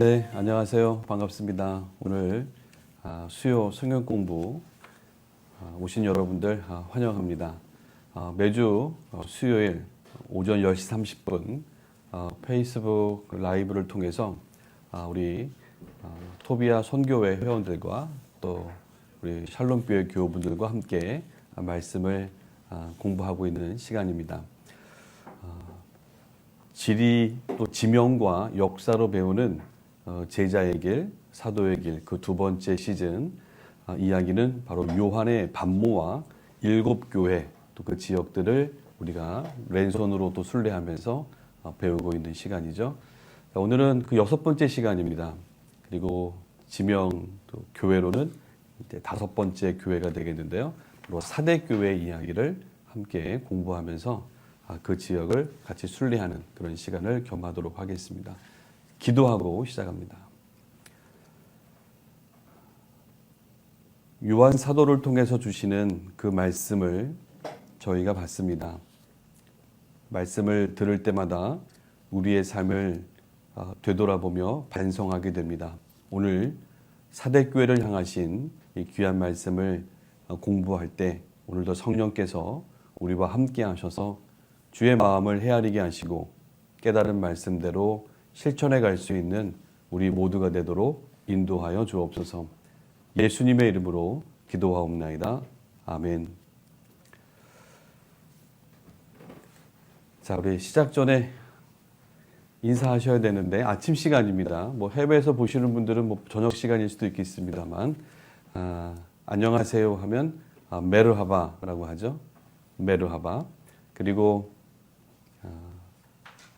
네, 안녕하세요. 반갑습니다. 오늘 수요 성경 공부 오신 여러분들 환영합니다. 매주 수요일 오전 10시 30분 페이스북 라이브를 통해서 우리 토비아 선교회 회원들과 또 우리 샬롬교회 교우분들과 함께 말씀을 공부하고 있는 시간입니다. 지리 또 지명과 역사로 배우는 제자의 길, 사도의 길 그 두 번째 시즌 이야기는 바로 요한의 반모와 7교회 또 그 지역들을 우리가 랜선으로 또 순례하면서 배우고 있는 시간이죠. 오늘은 그 6번째 시간입니다. 그리고 지명 또 교회로는 이제 5번째 교회가 되겠는데요. 바로 사대교회 이야기를 함께 공부하면서 그 지역을 같이 순례하는 그런 시간을 겸하도록 하겠습니다. 기도하고 시작합니다. 요한 사도를 통해서 주시는 그 말씀을 저희가 받습니다. 말씀을 들을 때마다 우리의 삶을 되돌아보며 반성하게 됩니다. 오늘 사대교회를 향하신 이 귀한 말씀을 공부할 때 오늘도 성령께서 우리와 함께 하셔서 주의 마음을 헤아리게 하시고 깨달은 말씀대로 실천해 갈 수 있는 우리 모두가 되도록 인도하여 주옵소서. 예수님의 이름으로 기도하옵나이다. 아멘. 자, 우리 시작 전에 인사하셔야 되는데 아침 시간입니다. 해외에서 보시는 분들은 저녁 시간일 수도 있겠습니다만 안녕하세요 하면 메르하바라고 하죠. 메르하바. 그리고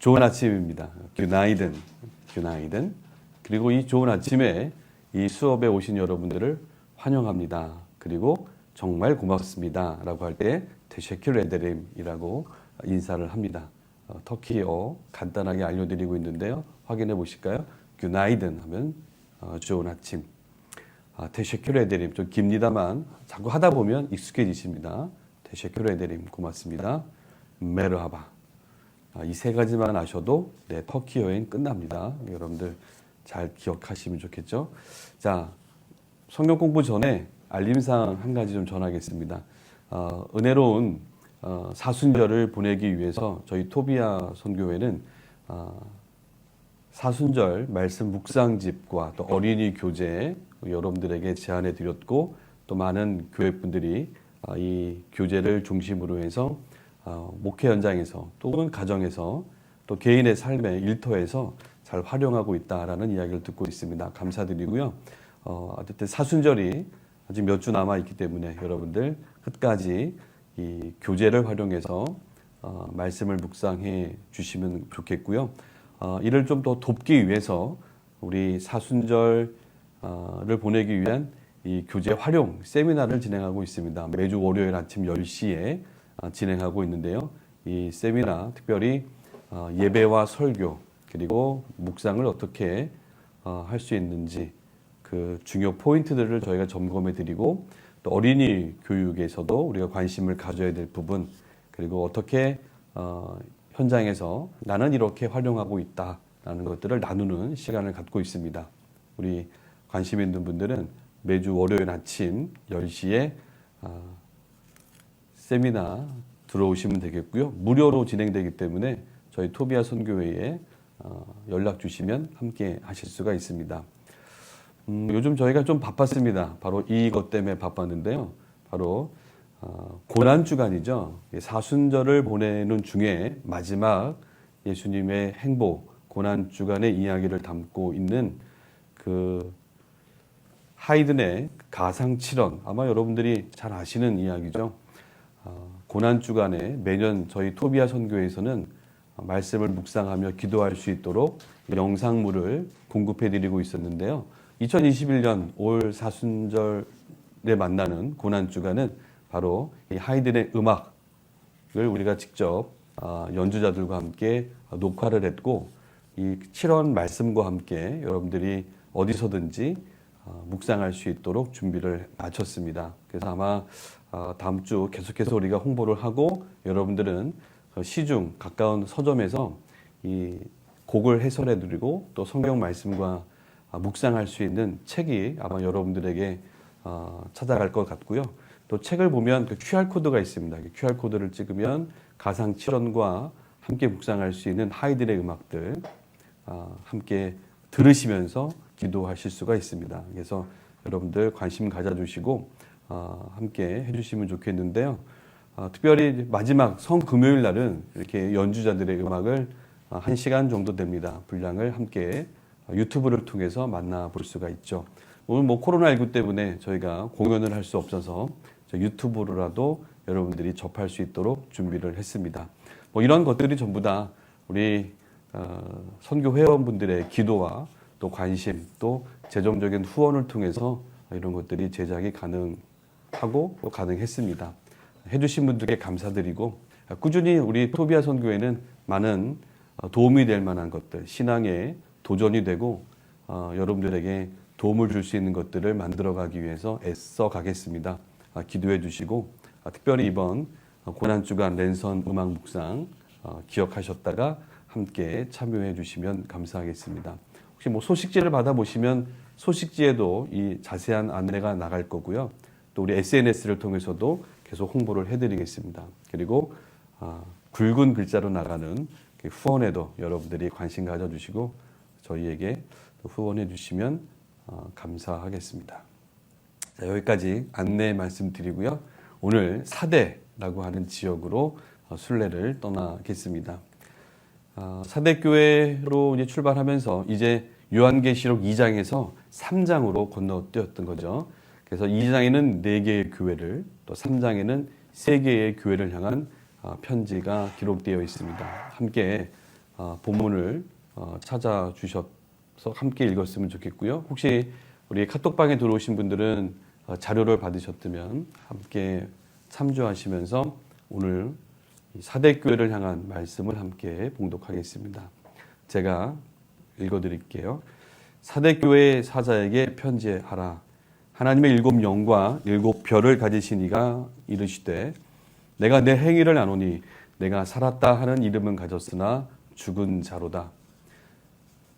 좋은 아침입니다. 굿나이든. 그리고 이 좋은 아침에 이 수업에 오신 여러분들을 환영합니다. 그리고 정말 고맙습니다 라고 할 때 테셰큐르 에데림이라고 인사를 합니다. 터키어 간단하게 알려드리고 있는데요. 확인해 보실까요? 굿나이든 하면 좋은 아침. 테셰큐르 에데림 좀 깁니다만 자꾸 하다 보면 익숙해지십니다. 테셰큐르 에데림 고맙습니다. 메르하바. 이 세 가지만 아셔도 터키 여행 끝납니다. 여러분들 잘 기억하시면 좋겠죠. 자, 성경 공부 전에 알림사항 한 가지 좀 전하겠습니다. 은혜로운 사순절을 보내기 위해서 저희 토비아 선교회는 사순절 말씀 묵상집과 또 어린이 교재 여러분들에게 제안해 드렸고 또 많은 교회분들이 이 교재를 중심으로 해서 목회 현장에서 또는 가정에서 또 개인의 삶의 일터에서 잘 활용하고 있다라는 이야기를 듣고 있습니다. 감사드리고요. 어쨌든 사순절이 아직 몇 주 남아 있기 때문에 여러분들 끝까지 이 교재를 활용해서 말씀을 묵상해 주시면 좋겠고요. 이를 좀 더 돕기 위해서 우리 사순절을 보내기 위한 이 교재 활용 세미나를 진행하고 있습니다. 매주 월요일 아침 10시에 진행하고 있는데요. 이 세미나 특별히 예배와 설교 그리고 묵상을 어떻게 할 수 있는지 그 중요 포인트들을 저희가 점검해 드리고 또 어린이 교육에서도 우리가 관심을 가져야 될 부분 그리고 어떻게 현장에서 나는 이렇게 활용하고 있다라는 것들을 나누는 시간을 갖고 있습니다. 우리 관심 있는 분들은 매주 월요일 아침 10시에 세미나 들어오시면 되겠고요. 무료로 진행되기 때문에 저희 토비아 선교회에 연락 주시면 함께 하실 수가 있습니다. 요즘 저희가 좀 바빴습니다. 바로 이것 때문에 바빴는데요. 바로 고난주간이죠. 사순절을 보내는 중에 마지막 예수님의 행복 고난주간의 이야기를 담고 있는 그 하이든의 가상칠언 아마 여러분들이 잘 아시는 이야기죠. 고난주간에 매년 저희 토비아 선교회에서는 말씀을 묵상하며 기도할 수 있도록 영상물을 공급해 드리고 있었는데요. 2021년 올 사순절에 만나는 고난주간은 바로 이 하이든의 음악을 우리가 직접 연주자들과 함께 녹화를 했고 이 7원 말씀과 함께 여러분들이 어디서든지 묵상할 수 있도록 준비를 마쳤습니다. 그래서 아마 다음 주 계속해서 우리가 홍보를 하고 여러분들은 시중 가까운 서점에서 이 곡을 해설해 드리고 또 성경 말씀과 묵상할 수 있는 책이 아마 여러분들에게 찾아갈 것 같고요. 또 책을 보면 그 QR코드가 있습니다. QR코드를 찍으면 가상 실현과 함께 묵상할 수 있는 하이든의 음악들 함께 들으시면서 기도하실 수가 있습니다. 그래서 여러분들 관심 가져주시고 함께 해주시면 좋겠는데요. 특별히 마지막 성금요일 날은 이렇게 연주자들의 음악을 1시간 정도 됩니다. 분량을 함께 유튜브를 통해서 만나볼 수가 있죠. 오늘 코로나19 때문에 저희가 공연을 할 수 없어서 유튜브로라도 여러분들이 접할 수 있도록 준비를 했습니다. 이런 것들이 전부 다 우리 선교 회원분들의 기도와 또 관심, 또 재정적인 후원을 통해서 이런 것들이 제작이 가능하고 또 가능했습니다. 해주신 분들께 감사드리고 꾸준히 우리 토비아 선교회는 많은 도움이 될 만한 것들, 신앙의 도전이 되고 여러분들에게 도움을 줄 수 있는 것들을 만들어가기 위해서 애써 가겠습니다. 기도해 주시고 특별히 이번 고난주간 랜선 음악 묵상 기억하셨다가 함께 참여해 주시면 감사하겠습니다. 혹시 소식지를 받아보시면 소식지에도 이 자세한 안내가 나갈 거고요. 또 우리 SNS를 통해서도 계속 홍보를 해드리겠습니다. 그리고 굵은 글자로 나가는 후원에도 여러분들이 관심 가져주시고 저희에게 후원해 주시면 감사하겠습니다. 자, 여기까지 안내 말씀드리고요. 오늘 사대라고 하는 지역으로 순례를 떠나겠습니다. 사대교회로 이제 출발하면서 이제 요한계시록 2장에서 3장으로 건너뛰었던 거죠. 그래서 2장에는 4개의 교회를, 또 3장에는 3개의 교회를 향한 편지가 기록되어 있습니다. 함께 본문을 찾아주셔서 함께 읽었으면 좋겠고요. 혹시 우리 카톡방에 들어오신 분들은 자료를 받으셨다면 함께 참조하시면서 오늘 사대교회를 향한 말씀을 함께 봉독하겠습니다. 제가 읽어드릴게요. 사대교회 사자에게 편지하라. 하나님의 7 영과 7 별을 가지신 이가 이르시되 내가 내 행위를 아노니 내가 살았다 하는 이름은 가졌으나 죽은 자로다.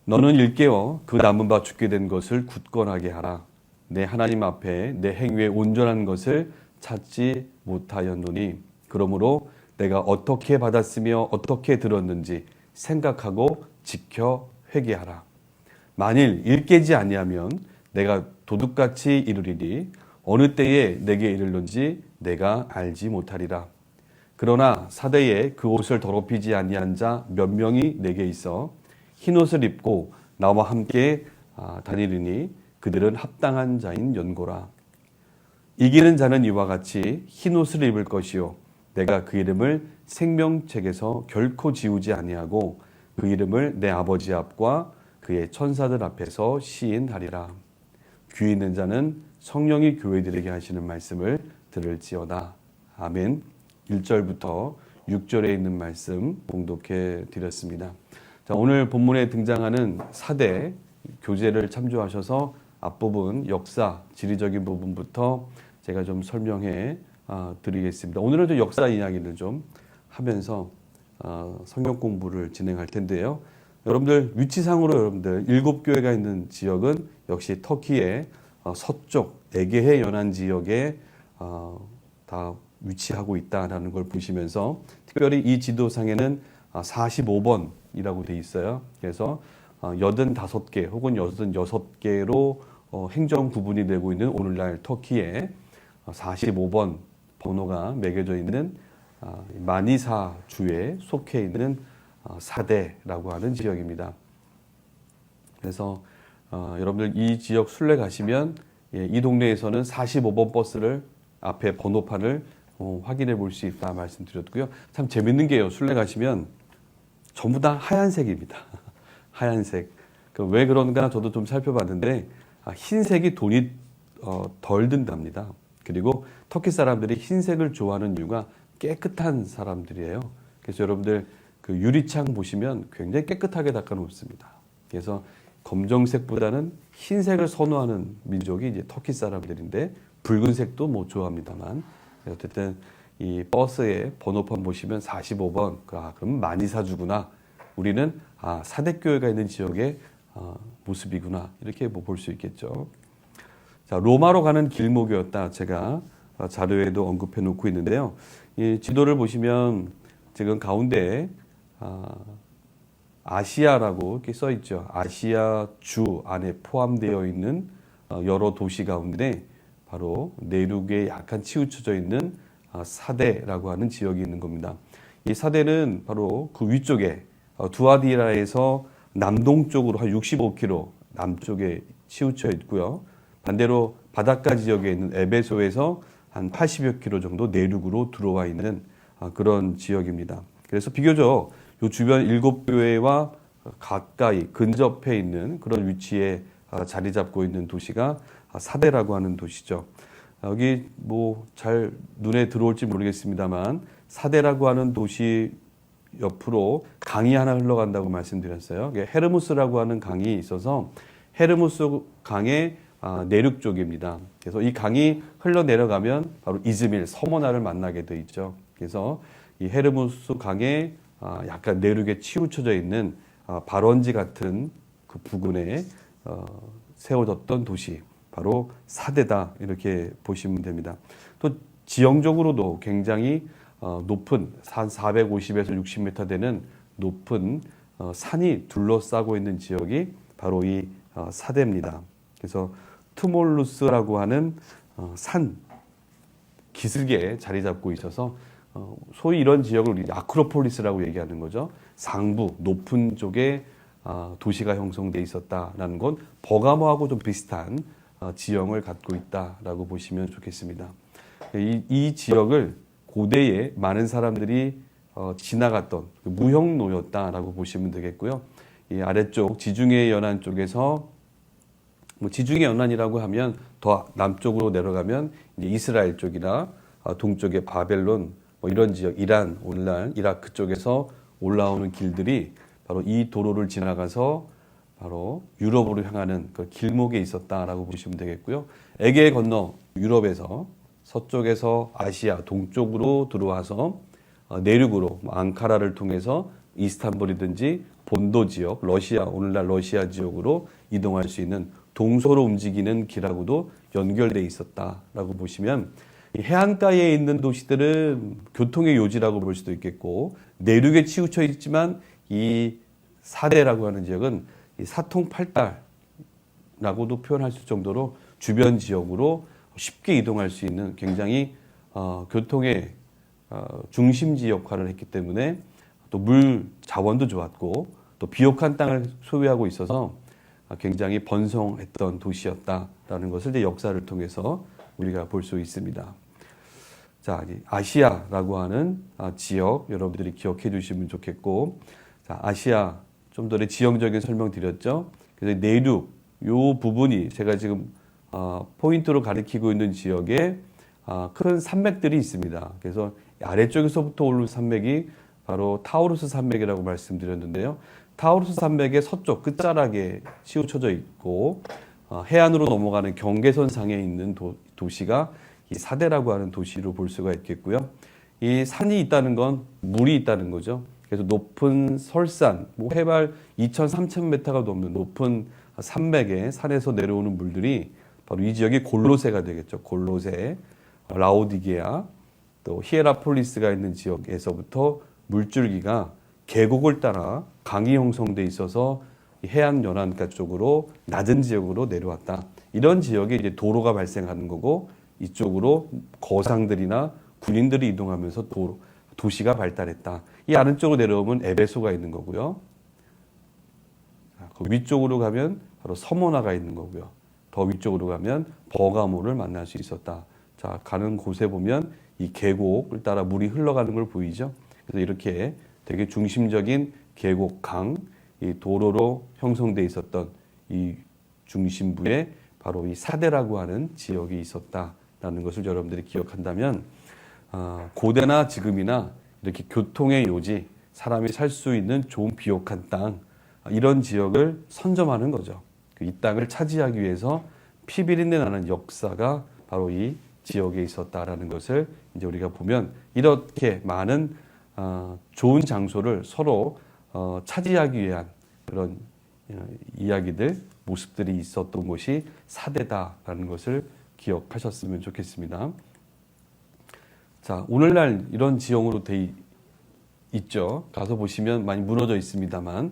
너는 일깨어 그 남은 바 죽게 된 것을 굳건하게 하라. 내 하나님 앞에 내 행위에 온전한 것을 찾지 못하였노니 그러므로 내가 어떻게 받았으며 어떻게 들었는지 생각하고 지켜 회개하라. 만일 일깨지 아니하면 내가 도둑같이 이르리니 어느 때에 내게 이르는지 내가 알지 못하리라. 그러나 사대에 그 옷을 더럽히지 아니한 자 몇 명이 내게 있어 흰옷을 입고 나와 함께 다니리니 그들은 합당한 자인 연고라. 이기는 자는 이와 같이 흰옷을 입을 것이요 내가 그 이름을 생명책에서 결코 지우지 아니하고 그 이름을 내 아버지 앞과 그의 천사들 앞에서 시인하리라. 귀 있는 자는 성령이 교회들에게 하시는 말씀을 들을지어다. 아멘. 1절부터 6절에 있는 말씀 봉독해 드렸습니다. 자, 오늘 본문에 등장하는 사대 교제를 참조하셔서 앞부분 역사, 지리적인 부분부터 제가 좀 설명해 드리겠습니다. 오늘은 좀 역사 이야기를 좀 하면서 성경 공부를 진행할 텐데요. 여러분들 위치상으로 여러분들 7교회가 있는 지역은 역시 터키의 서쪽 에게해 연안 지역에 다 위치하고 있다라는 걸 보시면서 특별히 이 지도상에는 45번이라고 되어 있어요. 그래서 85개 혹은 86개로 행정 구분이 되고 있는 오늘날 터키에 45번 번호가 매겨져 있는 마니사 주에 속해 있는 사대라고 하는 지역입니다. 그래서 여러분들 이 지역 순례 가시면 이 동네에서는 45번 버스를 앞에 번호판을 확인해 볼 수 있다 말씀드렸고요. 참 재밌는 게요. 순례 가시면 전부 다 하얀색입니다. 하얀색. 왜 그런가 저도 좀 살펴봤는데 흰색이 돈이 덜 든답니다. 그리고 터키 사람들이 흰색을 좋아하는 이유가 깨끗한 사람들이에요. 그래서 여러분들 그 유리창 보시면 굉장히 깨끗하게 닦아 놓습니다. 그래서 검정색보다는 흰색을 선호하는 민족이 이제 터키 사람들인데 붉은색도 뭐 좋아합니다만 어쨌든 이 버스의 번호판 보시면 45번 그럼 마니사주구나. 우리는 사대교회가 있는 지역에 모습이구나 이렇게 볼 수 있겠죠. 자, 로마로 가는 길목이었다. 제가 자료에도 언급해 놓고 있는데요. 이 지도를 보시면 지금 가운데 아시아라고 이렇게 써 있죠. 아시아 주 안에 포함되어 있는 여러 도시 가운데 바로 내륙에 약간 치우쳐져 있는 사데라고 하는 지역이 있는 겁니다. 이 사데는 바로 그 위쪽에 두아디라에서 남동쪽으로 한 65km 남쪽에 치우쳐 있고요. 반대로 바닷가 지역에 있는 에베소에서 한 80여 킬로 정도 내륙으로 들어와 있는 그런 지역입니다. 그래서 비교적 이 주변 7교회와 가까이 근접해 있는 그런 위치에 자리 잡고 있는 도시가 사데라고 하는 도시죠. 여기 뭐 잘 눈에 들어올지 모르겠습니다만 사데라고 하는 도시 옆으로 강이 하나 흘러간다고 말씀드렸어요. 헤르무스라고 하는 강이 있어서 헤르무스 강의 내륙 쪽입니다. 그래서 이 강이 흘러내려가면 바로 이즈밀, 서머나를 만나게 돼 있죠. 그래서 이 헤르무스 강의 약간 내륙에 치우쳐져 있는 발원지 같은 그 부근에 세워졌던 도시, 바로 사데다 이렇게 보시면 됩니다. 또 지형적으로도 굉장히 높은 한 450에서 60m 되는 높은 산이 둘러싸고 있는 지역이 바로 이 사데입니다. 그래서 트몰루스라고 하는 산 기슭에 자리 잡고 있어서 소위 이런 지역을 우리 아크로폴리스라고 얘기하는 거죠. 상부 높은 쪽에 도시가 형성돼 있었다라는 건 버가모하고 좀 비슷한 지형을 갖고 있다라고 보시면 좋겠습니다. 이 지역을 고대에 많은 사람들이 지나갔던 무형로였다라고 보시면 되겠고요. 이 아래쪽 지중해 연안 쪽에서 지중해 연안이라고 하면 더 남쪽으로 내려가면 이제 이스라엘 쪽이나 동쪽의 바벨론 이런 지역, 이란, 오늘날 이라크 쪽에서 올라오는 길들이 바로 이 도로를 지나가서 바로 유럽으로 향하는 그 길목에 있었다라고 보시면 되겠고요. 에게 건너 유럽에서 서쪽에서 아시아 동쪽으로 들어와서 내륙으로 앙카라를 통해서 이스탄불이든지 본도 지역, 러시아, 오늘날 러시아 지역으로 이동할 수 있는 동서로 움직이는 길하고도 연결되어 있었다라고 보시면 해안가에 있는 도시들은 교통의 요지라고 볼 수도 있겠고 내륙에 치우쳐 있지만 이 사데라고 하는 지역은 이 사통팔달라고도 표현할 수 있을 정도로 주변 지역으로 쉽게 이동할 수 있는 굉장히 교통의 중심지 역할을 했기 때문에 또 물 자원도 좋았고 또 비옥한 땅을 소유하고 있어서 굉장히 번성했던 도시였다라는 것을 이제 역사를 통해서 우리가 볼 수 있습니다. 자, 아시아라고 하는 지역 여러분들이 기억해 주시면 좋겠고, 자, 아시아 좀 전에 지형적인 설명 드렸죠. 그래서 내륙 요 부분이 제가 지금 포인트로 가리키고 있는 지역에 큰 산맥들이 있습니다. 그래서 아래쪽에서부터 오르는 산맥이 바로 타우루스 산맥이라고 말씀드렸는데요. 타우루스 산맥의 서쪽 끝자락에 치우쳐져 있고 해안으로 넘어가는 경계선 상에 있는 도시가 이 사데라고 하는 도시로 볼 수가 있겠고요. 이 산이 있다는 건 물이 있다는 거죠. 그래서 높은 설산, 해발 2,000, 3,000m가 넘는 높은 산맥에 산에서 내려오는 물들이 바로 이 지역이 골로세가 되겠죠. 골로세, 라오디게아, 또 히에라폴리스가 있는 지역에서부터 물줄기가 계곡을 따라 강이 형성돼 있어서 해안 연안가 쪽으로 낮은 지역으로 내려왔다. 이런 지역에 이제 도로가 발생하는 거고 이쪽으로 거상들이나 군인들이 이동하면서 도시가 발달했다. 이 아래쪽으로 내려오면 에베소가 있는 거고요. 그 위쪽으로 가면 바로 서모나가 있는 거고요. 더 위쪽으로 가면 버가모를 만날 수 있었다. 자, 가는 곳에 보면 이 계곡을 따라 물이 흘러가는 걸 보이죠. 그래서 이렇게 되게 중심적인 계곡, 강, 이 도로로 형성돼 있었던 이 중심부에 바로 이 사데라고 하는 지역이 있었다라는 것을 여러분들이 기억한다면 고대나 지금이나 이렇게 교통의 요지, 사람이 살 수 있는 좋은 비옥한 땅 이런 지역을 선점하는 거죠. 이 땅을 차지하기 위해서 피비린내 나는 역사가 바로 이 지역에 있었다라는 것을 이제 우리가 보면 이렇게 많은 좋은 장소를 서로 차지하기 위한 그런 이야기들, 모습들이 있었던 곳이 사대다라는 것을 기억하셨으면 좋겠습니다. 자, 오늘날 이런 지형으로 돼 있죠. 가서 보시면 많이 무너져 있습니다만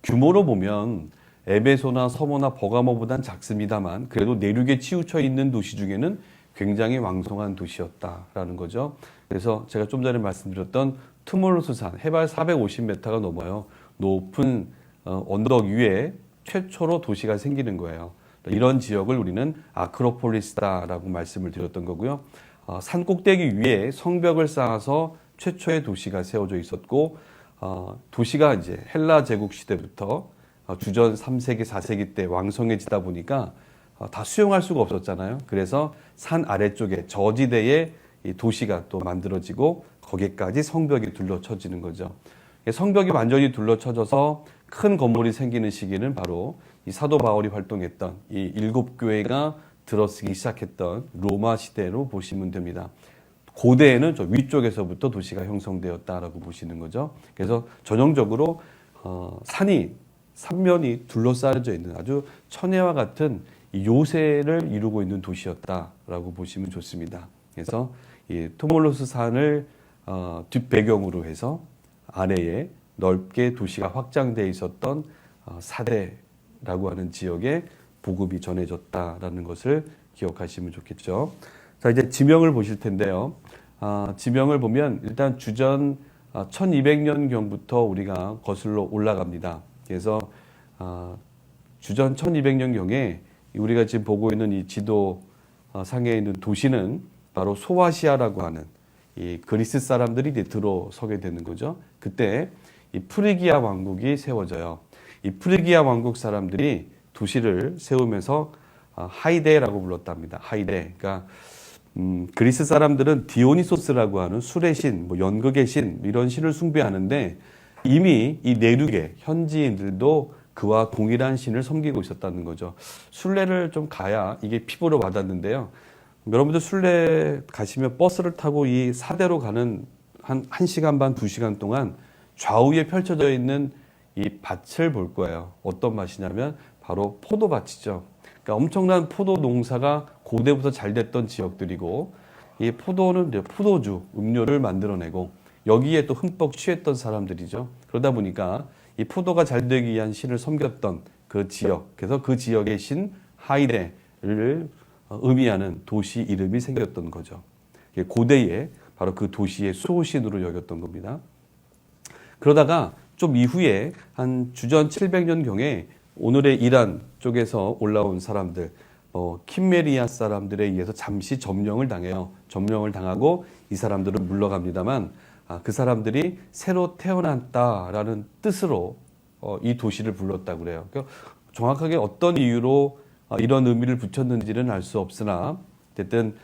규모로 보면 에베소나 서모나 버가모보단 작습니다만 그래도 내륙에 치우쳐 있는 도시 중에는 굉장히 왕성한 도시였다라는 거죠. 그래서 제가 좀 전에 말씀드렸던 투몰로스산 해발 450m가 넘어요. 높은 언덕 위에 최초로 도시가 생기는 거예요. 이런 지역을 우리는 아크로폴리스다라고 말씀을 드렸던 거고요. 산 꼭대기 위에 성벽을 쌓아서 최초의 도시가 세워져 있었고 도시가 이제 헬라 제국 시대부터 주전 3세기, 4세기 때 왕성해지다 보니까 다 수용할 수가 없었잖아요. 그래서 산 아래쪽에 저지대에 이 도시가 또 만들어지고 거기까지 성벽이 둘러쳐지는 거죠. 성벽이 완전히 둘러쳐져서 큰 건물이 생기는 시기는 바로 이 사도 바울이 활동했던 이 7교회가 들어서기 시작했던 로마 시대로 보시면 됩니다. 고대에는 저 위쪽에서부터 도시가 형성되었다라고 보시는 거죠. 그래서 전형적으로 삼면이 둘러싸여져 있는 아주 천혜와 같은 요새를 이루고 있는 도시였다라고 보시면 좋습니다. 그래서 이 토몰로스 산을 뒷배경으로 해서 아래에 넓게 도시가 확장되어 있었던 사대라고 하는 지역에 복음이 전해졌다라는 것을 기억하시면 좋겠죠. 자, 이제 지명을 보실 텐데요. 지명을 보면 일단 주전 1200년경부터 우리가 거슬러 올라갑니다. 그래서 주전 1200년경에 우리가 지금 보고 있는 이 지도 상에 있는 도시는 바로 소아시아라고 하는 이 그리스 사람들이 이제 들어서게 되는 거죠. 그때 이 프리기아 왕국이 세워져요. 이 프리기아 왕국 사람들이 도시를 세우면서 하이데라고 불렀답니다. 하이데. 그러니까 그리스 사람들은 디오니소스라고 하는 술의 신, 연극의 신 이런 신을 숭배하는데 이미 이 내륙의 현지인들도 그와 동일한 신을 섬기고 있었다는 거죠. 순례를 좀 가야 이게 피부로 와닿는데요. 여러분들 순례 가시면 버스를 타고 이 사대로 가는 한 1시간 반, 2시간 동안 좌우에 펼쳐져 있는 이 밭을 볼 거예요. 어떤 밭이냐면 바로 포도밭이죠. 그러니까 엄청난 포도 농사가 고대부터 잘 됐던 지역들이고 이 포도는 포도주, 음료를 만들어내고 여기에 또 흠뻑 취했던 사람들이죠. 그러다 보니까 이 포도가 잘 되기 위한 신을 섬겼던 그 지역, 그래서 그 지역의 신 하이데를 의미하는 도시 이름이 생겼던 거죠. 고대에 바로 그 도시의 수호신으로 여겼던 겁니다. 그러다가 좀 이후에 한 주전 700년경에 오늘의 이란 쪽에서 올라온 사람들, 킴메리아 사람들에 의해서 잠시 점령을 당해요. 점령을 당하고 이 사람들은 물러갑니다만 그 사람들이 새로 태어났다라는 뜻으로 이 도시를 불렀다고 그래요. 그러니까 정확하게 어떤 이유로 이런 의미를 붙였는지는 알 수 없으나 어쨌든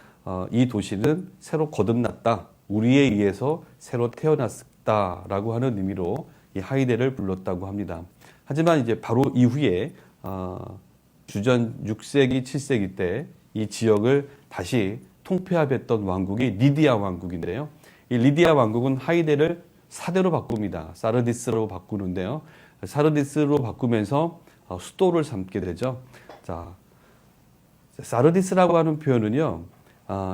이 도시는 새로 거듭났다. 우리에 의해서 새로 태어났다라고 하는 의미로 이 하이데를 불렀다고 합니다. 하지만 이제 바로 이후에 주전 6세기, 7세기 때 이 지역을 다시 통폐합했던 왕국이 리디아 왕국인데요. 이 리디아 왕국은 하이데를 사대로 바꿉니다. 사르디스로 바꾸는데요. 사르디스로 바꾸면서 수도를 삼게 되죠. 자, 사르디스라고 하는 표현은요,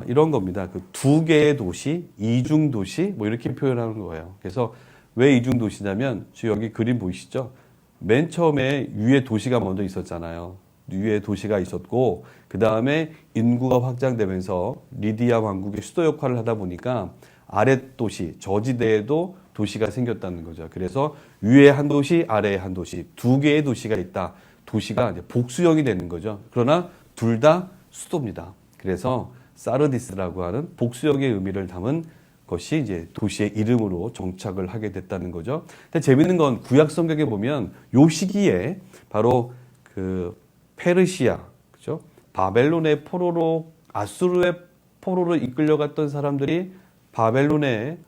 이런 겁니다. 그 두 개의 도시, 이중 도시, 이렇게 표현하는 거예요. 그래서 왜 이중 도시냐면, 지금 여기 그림 보이시죠? 맨 처음에 위에 도시가 먼저 있었잖아요. 위에 도시가 있었고, 그 다음에 인구가 확장되면서 리디아 왕국의 수도 역할을 하다 보니까 아랫 도시, 저지대에도 도시가 생겼다는 거죠. 그래서 위에 한 도시, 아래에 한 도시, 두 개의 도시가 있다. 도시가 이제 복수형이 되는 거죠. 그러나 둘 다 수도입니다. 그래서 사르디스라고 하는 복수형의 의미를 담은 것이 이제 도시의 이름으로 정착을 하게 됐다는 거죠. 근데 재밌는 건 구약 성경에 보면 요 시기에 바로 그 페르시아, 그죠? 바벨론의 포로로 아수르의 포로로 이끌려갔던 사람들이 바벨론에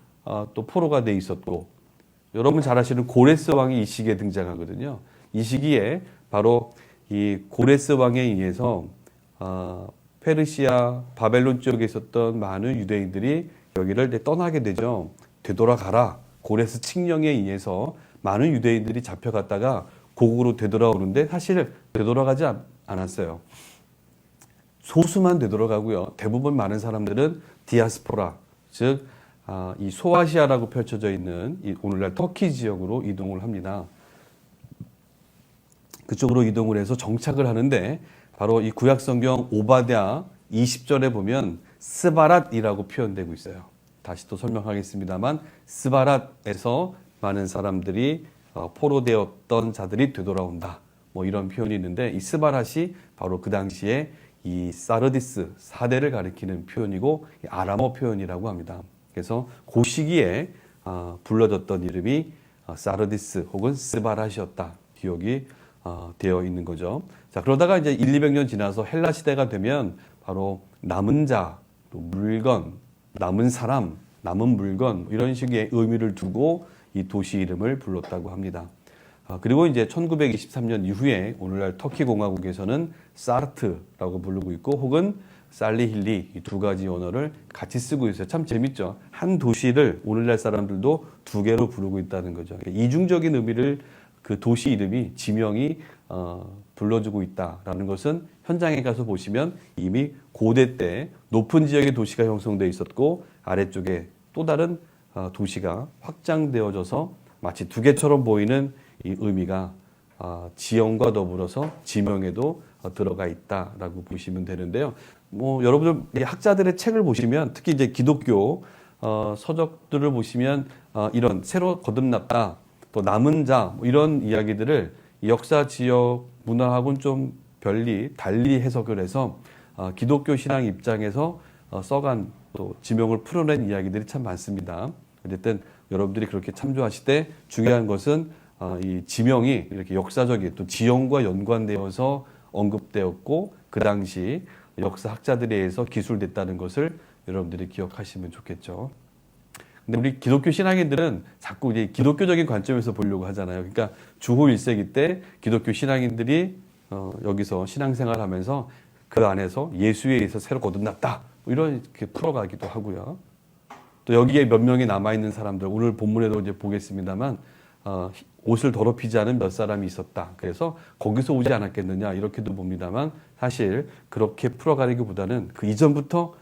또 포로가 돼 있었고, 여러분 잘 아시는 고레스 왕이 이 시기에 등장하거든요. 이 시기에 바로 이 고레스 왕에 의해서 페르시아, 바벨론 지역에 있었던 많은 유대인들이 여기를 떠나게 되죠. 되돌아가라. 고레스 칙령에 의해서 많은 유대인들이 잡혀갔다가 고국으로 되돌아오는데 사실 되돌아가지 않았어요. 소수만 되돌아가고요. 대부분 많은 사람들은 디아스포라, 즉 이 소아시아라고 펼쳐져 있는 이 오늘날 터키 지역으로 이동을 합니다. 그쪽으로 이동을 해서 정착을 하는데 바로 이 구약성경 오바댜 20절에 보면 스바랏이라고 표현되고 있어요. 다시 또 설명하겠습니다만 스바랏에서 많은 사람들이 포로되었던 자들이 되돌아온다. 뭐 이런 표현이 있는데 이 스바랏이 바로 그 당시에 이 사르디스 4대를 가리키는 표현이고 아람어 표현이라고 합니다. 그래서 그 시기에 불러졌던 이름이 사르디스 혹은 스바랏이었다. 기억이 되어 있는 거죠. 자, 그러다가 이제 200년 지나서 헬라 시대가 되면 바로 남은 자, 또 물건, 남은 사람, 남은 물건 이런 식의 의미를 두고 이 도시 이름을 불렀다고 합니다. 그리고 이제 1923년 이후에 오늘날 터키 공화국에서는 사르트라고 부르고 있고 혹은 살리힐리 이 두 가지 언어를 같이 쓰고 있어요. 참 재밌죠. 한 도시를 오늘날 사람들도 두 개로 부르고 있다는 거죠. 이중적인 의미를 그 도시 이름이 지명이 불러주고 있다라는 것은 현장에 가서 보시면 이미 고대 때 높은 지역의 도시가 형성되어 있었고 아래쪽에 또 다른 도시가 확장되어져서 마치 두 개처럼 보이는 이 의미가 지형과 더불어서 지명에도 들어가 있다라고 보시면 되는데요. 뭐 여러분들 학자들의 책을 보시면 특히 이제 기독교 서적들을 보시면 이런 새로 거듭났다 또 남은 자 뭐 이런 이야기들을 역사 지역 문화하고는 좀 달리 해석을 해서 기독교 신앙 입장에서 써간 또 지명을 풀어낸 이야기들이 참 많습니다. 어쨌든 여러분들이 그렇게 참조하실 때 중요한 것은 이 지명이 이렇게 역사적인 또 지형과 연관되어서 언급되었고 그 당시 역사학자들에 의해서 기술됐다는 것을 여러분들이 기억하시면 좋겠죠. 근데 우리 기독교 신앙인들은 자꾸 이제 기독교적인 관점에서 보려고 하잖아요. 그러니까 주후 1세기 때 기독교 신앙인들이 여기서 신앙생활하면서 그 안에서 예수에 의해서 새로 거듭났다. 뭐 이렇게 풀어가기도 하고요. 또 여기에 몇 명이 남아있는 사람들, 오늘 본문에도 이제 보겠습니다만, 옷을 더럽히지 않은 몇 사람이 있었다. 그래서 거기서 오지 않았겠느냐, 이렇게도 봅니다만, 사실 그렇게 풀어가기보다는 그 이전부터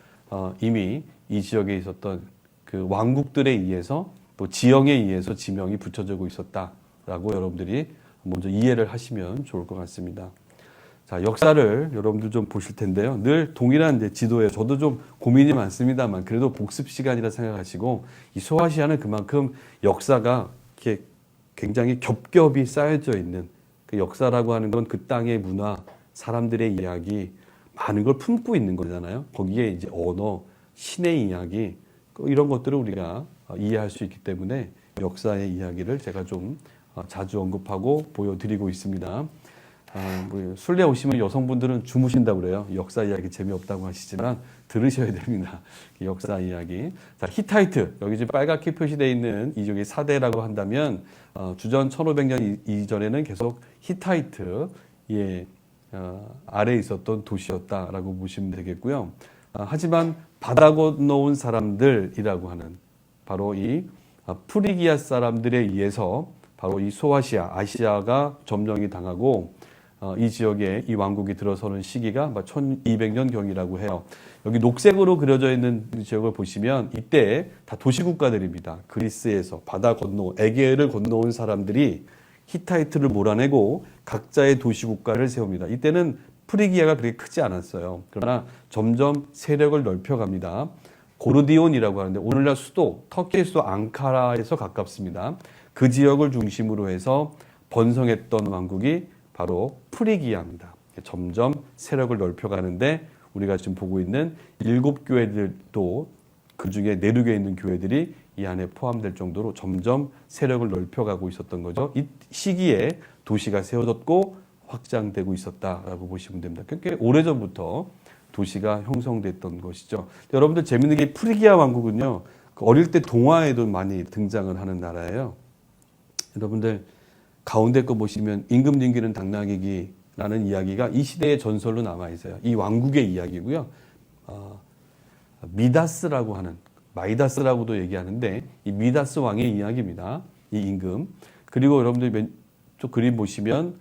이미 이 지역에 있었던 그 왕국들에 의해서 또 지형에 의해서 지명이 붙여지고 있었다라고 여러분들이 먼저 이해를 하시면 좋을 것 같습니다. 자, 역사를 여러분들 좀 보실 텐데요. 늘 동일한 이제 지도에 저도 좀 고민이 많습니다만 그래도 복습 시간이라 생각하시고 이 소아시아는 그만큼 역사가 이렇게 굉장히 겹겹이 쌓여져 있는 그 역사라고 하는 건 그 땅의 문화, 사람들의 이야기 많은 걸 품고 있는 거잖아요. 거기에 이제 언어, 신의 이야기 이런 것들을 우리가 이해할 수 있기 때문에 역사의 이야기를 제가 좀 자주 언급하고 보여드리고 있습니다. 뭐 술래 오시면 여성분들은 주무신다고 그래요. 역사 이야기 재미없다고 하시지만 들으셔야 됩니다. 역사 이야기. 자, 히타이트. 여기 지금 빨갛게 표시되어 있는 이쪽이 4대라고 한다면 주전 1500년 이전에는 계속 히타이트의 아래에 있었던 도시였다라고 보시면 되겠고요. 하지만 바다 건너온 사람들이라고 하는 바로 이 프리기아 사람들에 의해서 바로 이 소아시아, 아시아가 점령이 당하고 이 지역에 이 왕국이 들어서는 시기가 1200년경이라고 해요. 여기 녹색으로 그려져 있는 지역을 보시면 이때 다 도시국가들입니다. 그리스에서 바다 건너 에게를 건너온 사람들이 히타이트를 몰아내고 각자의 도시국가를 세웁니다. 이때는 프리기아가 그렇게 크지 않았어요. 그러나 점점 세력을 넓혀갑니다. 고르디온이라고 하는데 오늘날 수도, 터키의 수도 앙카라에서 가깝습니다. 그 지역을 중심으로 해서 번성했던 왕국이 바로 프리기아입니다. 점점 세력을 넓혀가는데 우리가 지금 보고 있는 7교회들도 그 중에 내륙에 있는 교회들이 이 안에 포함될 정도로 점점 세력을 넓혀가고 있었던 거죠. 이 시기에 도시가 세워졌고 확장되고 있었다라고 보시면 됩니다. 꽤 오래전부터 도시가 형성됐던 것이죠. 여러분들 재밌는 게 프리기아 왕국은요. 어릴 때 동화에도 많이 등장을 하는 나라예요. 여러분들 가운데 거 보시면 임금님기는 당나귀기라는 이야기가 이 시대의 전설로 남아 있어요. 이 왕국의 이야기고요. 미다스라고 하는 마이다스라고도 얘기하는데 이 미다스 왕의 이야기입니다. 이 임금. 그리고 여러분들 또 그림 보시면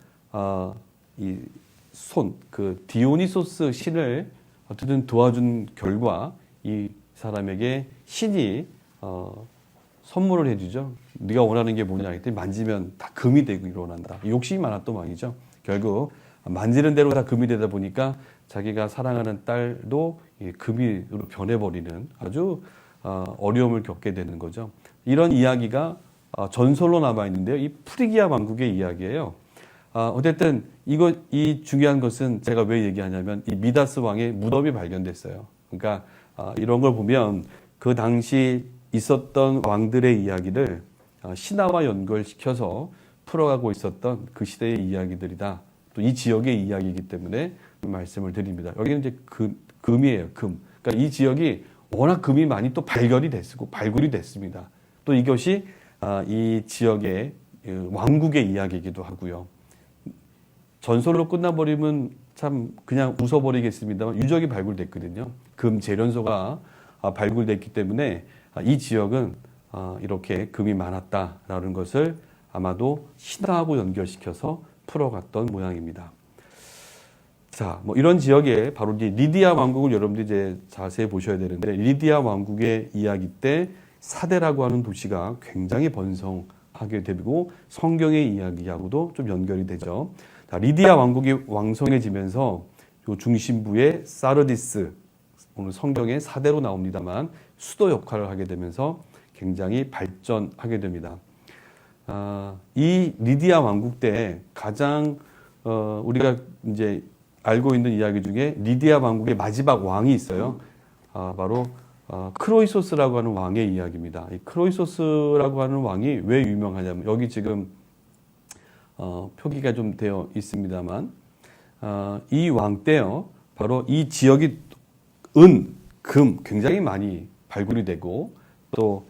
이 손, 그 디오니소스 신을 어쨌든 도와준 결과 이 사람에게 신이 선물을 해주죠. 네가 원하는 게 뭐냐 했더니 만지면 다 금이 되고 일어난다. 욕심이 많았던 왕이죠. 결국 만지는 대로 다 금이 되다 보니까 자기가 사랑하는 딸도 금으로 변해버리는 아주 어려움을 겪게 되는 거죠. 이런 이야기가 전설로 남아 있는데요. 이 프리기아 왕국의 이야기예요. 어쨌든 이 중요한 것은 제가 왜 얘기하냐면 이 미다스 왕의 무덤이 발견됐어요. 그러니까 이런 걸 보면 그 당시 있었던 왕들의 이야기를 신화와 연결시켜서 풀어가고 있었던 그 시대의 이야기들이다. 또 이 지역의 이야기이기 때문에 말씀을 드립니다. 여기는 이제 금이에요. 금. 그러니까 이 지역이 워낙 금이 많이 또 발굴이 됐습니다. 또 이것이 이 지역의 왕국의 이야기이기도 하고요. 전설로 끝나버리면 참 그냥 웃어버리겠습니다만 유적이 발굴됐거든요. 금 재련소가 발굴됐기 때문에 이 지역은 이렇게 금이 많았다라는 것을 아마도 신화하고 연결시켜서 풀어갔던 모양입니다. 자, 뭐 이런 지역에 바로 이 리디아 왕국을 여러분들이 이제 자세히 보셔야 되는데 리디아 왕국의 이야기 때 사대라고 하는 도시가 굉장히 번성하게 되고 성경의 이야기하고도 좀 연결이 되죠. 자, 리디아 왕국이 왕성해지면서 요 중심부의 사르디스, 오늘 성경에 사대로 나옵니다만 수도 역할을 하게 되면서 굉장히 발전하게 됩니다. 이 리디아 왕국 때 가장 우리가 이제 알고 있는 이야기 중에 리디아 왕국의 마지막 왕이 있어요. 바로 크로이소스라고 하는 왕의 이야기입니다. 이 크로이소스라고 하는 왕이 왜 유명하냐면 여기 지금 표기가 좀 되어 있습니다만 이 왕 때요. 바로 이 지역이 은, 금 굉장히 많이 발굴이 되고 또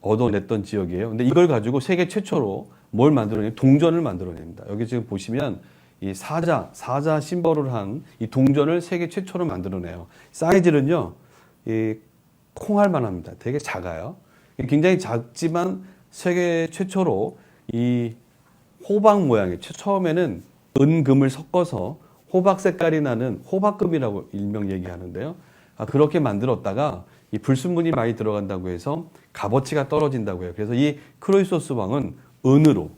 얻어냈던 지역이에요. 근데 이걸 가지고 세계 최초로 뭘 만들어내요? 동전을 만들어냅니다. 여기 지금 보시면 이 사자 심벌을 한 이 동전을 세계 최초로 만들어내요. 사이즈는요, 이 콩알만 합니다. 되게 작아요. 굉장히 작지만 세계 최초로 이 호박 모양의 처음에는 은금을 섞어서 호박 색깔이 나는 호박금이라고 일명 얘기하는데요. 그렇게 만들었다가 이 불순물이 많이 들어간다고 해서 값어치가 떨어진다고 해요. 그래서 이 크로이소스 왕은 은으로,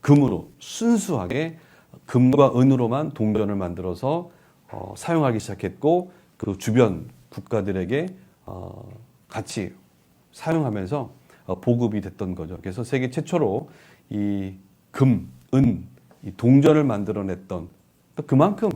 금으로 순수하게 금과 은으로만 동전을 만들어서 사용하기 시작했고 그 주변 국가들에게 같이 사용하면서 보급이 됐던 거죠. 그래서 세계 최초로 이 금, 은, 이 동전을 만들어냈던 그만큼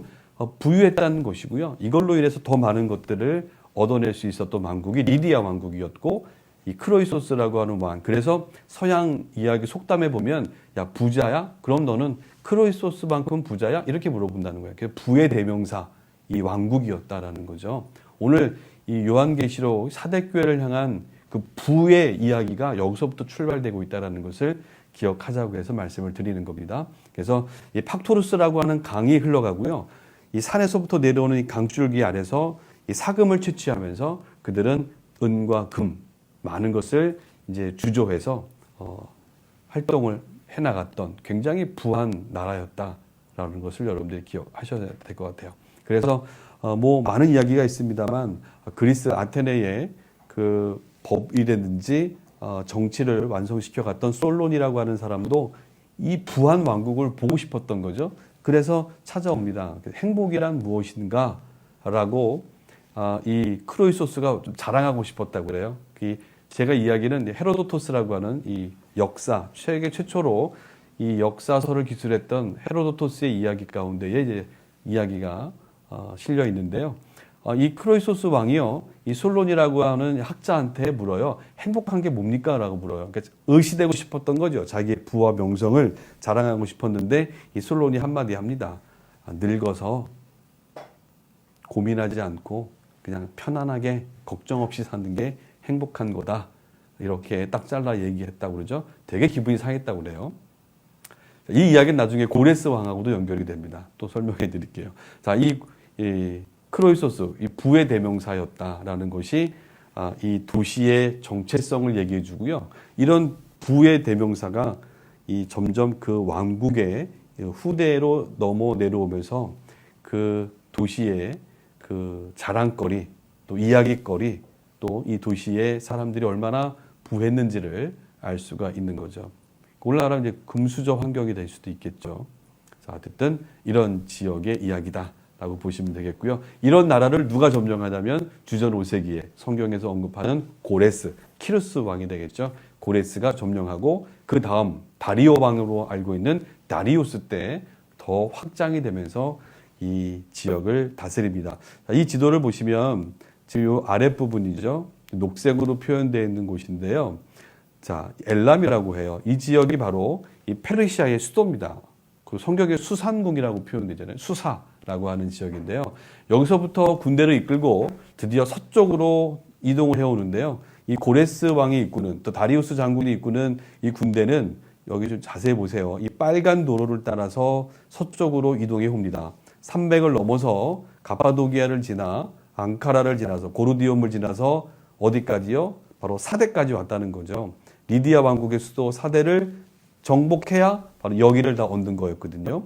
부유했다는 것이고요. 이걸로 인해서 더 많은 것들을 얻어낼 수 있었던 왕국이 리디아 왕국이었고 이 크로이소스라고 하는 왕. 그래서 서양 이야기 속담에 보면 야 부자야? 그럼 너는 크로이소스만큼 부자야? 이렇게 물어본다는 거예요. 그래서 부의 대명사 이 왕국이었다라는 거죠. 오늘 이 요한계시록 사대교회를 향한 그 부의 이야기가 여기서부터 출발되고 있다는 것을 기억하자고 해서 말씀을 드리는 겁니다. 그래서 이 팍토루스라고 하는 강이 흘러가고요. 이 산에서부터 내려오는 이 강줄기 아래서 이 사금을 채취하면서 그들은 은과 금 많은 것을 이제 주조해서 활동을 해나갔던 굉장히 부한 나라였다라는 것을 여러분들이 기억하셔야 될 것 같아요. 그래서 뭐 많은 이야기가 있습니다만 그리스 아테네의 그 법이라든지 정치를 완성시켜 갔던 솔론이라고 하는 사람도 이 부한 왕국을 보고 싶었던 거죠. 그래서 찾아옵니다. 행복이란 무엇인가? 라고 이 크로이소스가 좀 자랑하고 싶었다고 그래요. 제가 이야기는 헤로도토스라고 하는 이 역사, 세계 최초로 이 역사서를 기술했던 헤로도토스의 이야기 가운데에 이제 이야기가 실려 있는데요. 이 크로이소스 왕이요, 이 솔론이라고 하는 학자한테 물어요. 행복한 게 뭡니까? 라고 물어요. 그러니까 의시되고 싶었던 거죠. 자기의 부와 명성을 자랑하고 싶었는데 이 솔론이 한마디 합니다. 늙어서 고민하지 않고 그냥 편안하게 걱정 없이 사는 게 행복한 거다. 이렇게 딱 잘라 얘기했다고 그러죠. 되게 기분이 상했다고 그래요. 이 이야기는 나중에 고레스 왕하고도 연결이 됩니다. 또 설명해 드릴게요. 자, 이 크로이소스, 이 부의 대명사였다라는 것이 이 도시의 정체성을 얘기해 주고요. 이런 부의 대명사가 이 점점 그 왕국의 후대로 넘어 내려오면서 그 도시의 그 자랑거리, 또 이야기거리, 또 이 도시의 사람들이 얼마나 부했는지를 알 수가 있는 거죠. 오늘날은 이제 금수저 환경이 될 수도 있겠죠. 자, 어쨌든 이런 지역의 이야기다라고 보시면 되겠고요. 이런 나라를 누가 점령하냐면 주전 5세기에 성경에서 언급하는 고레스, 키루스 왕이 되겠죠. 고레스가 점령하고 그 다음 다리오 왕으로 알고 있는 다리우스 때 더 확장이 되면서 이 지역을 다스립니다. 자, 이 지도를 보시면 지금 이 아랫부분이죠. 녹색으로 표현되어 있는 곳인데요. 자, 엘람이라고 해요. 이 지역이 바로 이 페르시아의 수도입니다. 그 성경에 수산궁이라고 표현되잖아요. 수사라고 하는 지역인데요. 여기서부터 군대를 이끌고 드디어 서쪽으로 이동을 해오는데요. 이 고레스 왕이 이끄는, 또 다리우스 장군이 이끄는 이 군대는 여기 좀 자세히 보세요. 이 빨간 도로를 따라서 서쪽으로 이동해 옵니다. 300을 넘어서 가파도기아를 지나 앙카라를 지나서 고르디움을 지나서 어디까지요? 바로 사대까지 왔다는 거죠. 리디아 왕국의 수도 사대를 정복해야 바로 여기를 다 얻는 거였거든요.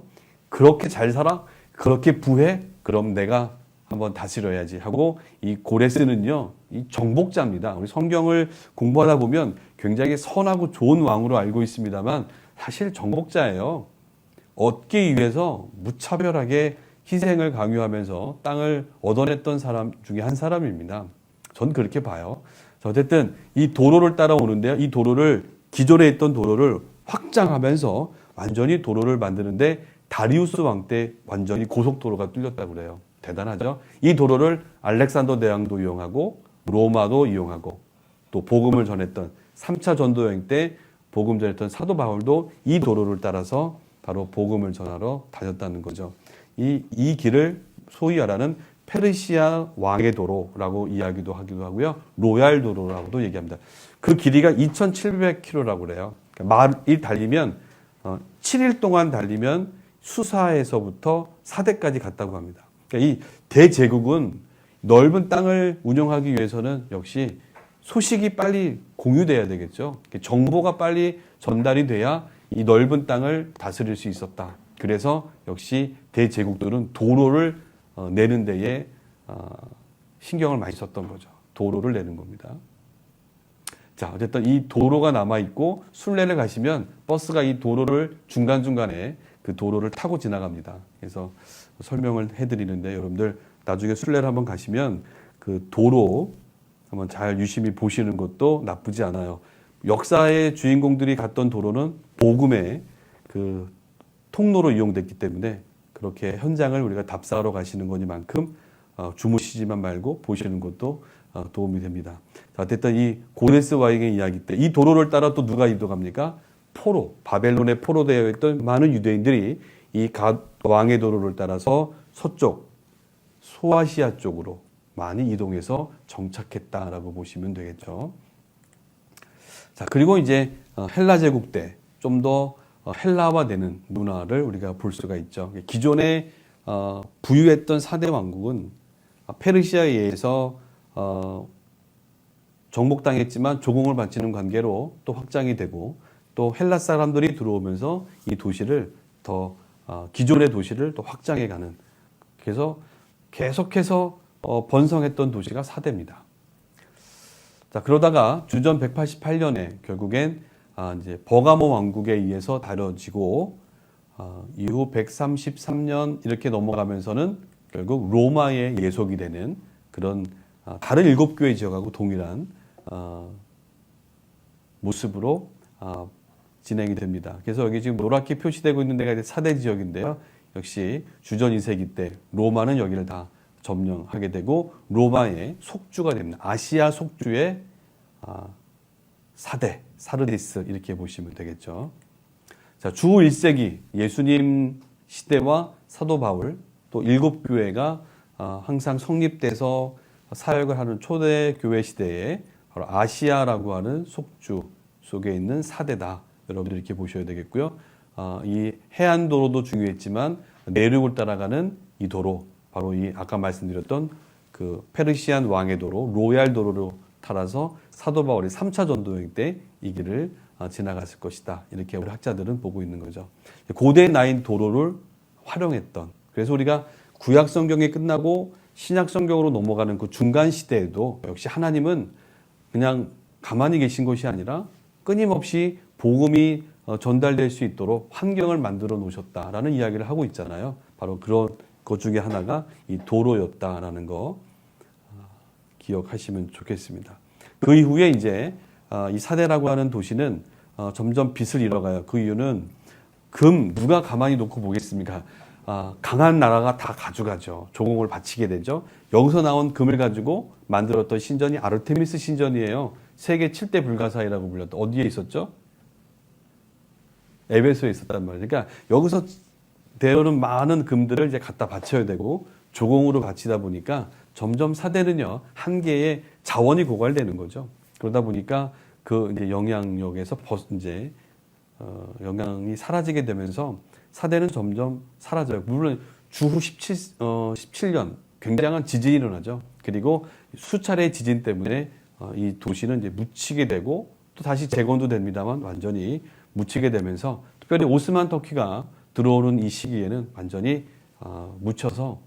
그렇게 잘 살아? 그렇게 부해? 그럼 내가 한번 다스려야지 하고 이 고레스는요, 이 정복자입니다. 우리 성경을 공부하다 보면 굉장히 선하고 좋은 왕으로 알고 있습니다만 사실 정복자예요. 얻기 위해서 무차별하게 희생을 강요하면서 땅을 얻어냈던 사람 중에 한 사람입니다. 전 그렇게 봐요. 어쨌든 이 도로를 따라오는데요. 이 도로를 기존에 있던 도로를 확장하면서 완전히 도로를 만드는데 다리우스 왕 때 완전히 고속도로가 뚫렸다고 그래요. 대단하죠? 이 도로를 알렉산더 대왕도 이용하고 로마도 이용하고 또 복음을 전했던 3차 전도 여행 때 복음 전했던 사도 바울도 이 도로를 따라서 바로 복음을 전하러 다녔다는 거죠. 이 길을 소위 말하는 페르시아 왕의 도로라고 이야기도 하기도 하고요. 로얄 도로라고도 얘기합니다. 그 길이가 2,700km라고 그래요. 말이 달리면 7일 동안 달리면 수사에서부터 사대까지 갔다고 합니다. 그러니까 이 대제국은 넓은 땅을 운영하기 위해서는 역시 소식이 빨리 공유돼야 되겠죠. 정보가 빨리 전달이 돼야 이 넓은 땅을 다스릴 수 있었다. 그래서 역시 대제국들은 도로를 내는 데에 신경을 많이 썼던 거죠. 도로를 내는 겁니다. 자, 어쨌든 이 도로가 남아있고 순례를 가시면 버스가 이 도로를 중간중간에 그 도로를 타고 지나갑니다. 그래서 설명을 해드리는데 여러분들 나중에 순례를 한번 가시면 그 도로 한번 잘 유심히 보시는 것도 나쁘지 않아요. 역사의 주인공들이 갔던 도로는 복음의 그 통로로 이용됐기 때문에 그렇게 현장을 우리가 답사하러 가시는 거니만큼 주무시지만 말고 보시는 것도 도움이 됩니다. 자, 어쨌든 이 고레스 왕의 이야기 때 이 도로를 따라 또 누가 이동합니까? 포로, 바벨론에 포로되어 있던 많은 유대인들이 이 왕의 도로를 따라서 서쪽, 소아시아 쪽으로 많이 이동해서 정착했다라고 보시면 되겠죠. 자, 그리고 이제 헬라 제국 때 좀 더 헬라화되는 문화를 우리가 볼 수가 있죠. 기존에 부유했던 4대 왕국은 페르시아에 의해서 정복당했지만 조공을 바치는 관계로 또 확장이 되고 또 헬라 사람들이 들어오면서 이 도시를 더 기존의 도시를 또 확장해가는, 그래서 계속해서 번성했던 도시가 4대입니다. 자, 그러다가 주전 188년에 결국엔 이제 버가모 왕국에 의해서 다뤄지고 이후 133년 이렇게 넘어가면서는 결국 로마의 예속이 되는 그런 다른 7교회 지역하고 동일한 모습으로 진행이 됩니다. 그래서 여기 지금 노랗게 표시되고 있는 데가 4대 지역인데요. 역시 주전 2세기 때 로마는 여기를 다 점령하게 되고 로마의 속주가 됩니다. 아시아 속주의 4대, 사르디스 이렇게 보시면 되겠죠. 자, 주 1세기 예수님 시대와 사도 바울 또 7교회가 항상 성립돼서 사역을 하는 초대 교회 시대에 바로 아시아라고 하는 속주 속에 있는 4대다. 여러분들 이렇게 보셔야 되겠고요. 이 해안도로도 중요했지만 내륙을 따라가는 이 도로, 바로 이 아까 말씀드렸던 그 페르시안 왕의 도로, 로얄 도로로 따라서 사도 바울이 3차 전도 여행 때 이 길을 지나갔을 것이다. 이렇게 우리 학자들은 보고 있는 거죠. 고대 나인 도로를 활용했던, 그래서 우리가 구약 성경이 끝나고 신약 성경으로 넘어가는 그 중간 시대에도 역시 하나님은 그냥 가만히 계신 것이 아니라 끊임없이 복음이 전달될 수 있도록 환경을 만들어 놓으셨다라는 이야기를 하고 있잖아요. 바로 그런 것 중에 하나가 이 도로였다라는 거 기억하시면 좋겠습니다. 그 이후에 이제 이 사대라고 하는 도시는 점점 빛을 잃어가요. 그 이유는 누가 가만히 놓고 보겠습니까? 강한 나라가 다 가져가죠. 조공을 바치게 되죠. 여기서 나온 금을 가지고 만들었던 신전이 아르테미스 신전이에요. 세계 7대 불가사의라고 불렸던, 어디에 있었죠? 에베소에 있었단 말이에요. 그러니까 여기서 되어오는 많은 금들을 이제 갖다 바쳐야 되고 조공으로 바치다 보니까 점점 사대는요, 한계의 자원이 고갈되는 거죠. 그러다 보니까 그 이제 영향력에서 영향이 사라지게 되면서 사대는 점점 사라져요. 물론 주후 17년 굉장한 지진이 일어나죠. 그리고 수차례의 지진 때문에 이 도시는 이제 묻히게 되고 또 다시 재건도 됩니다만 완전히 묻히게 되면서 특별히 오스만 터키가 들어오는 이 시기에는 완전히 묻혀서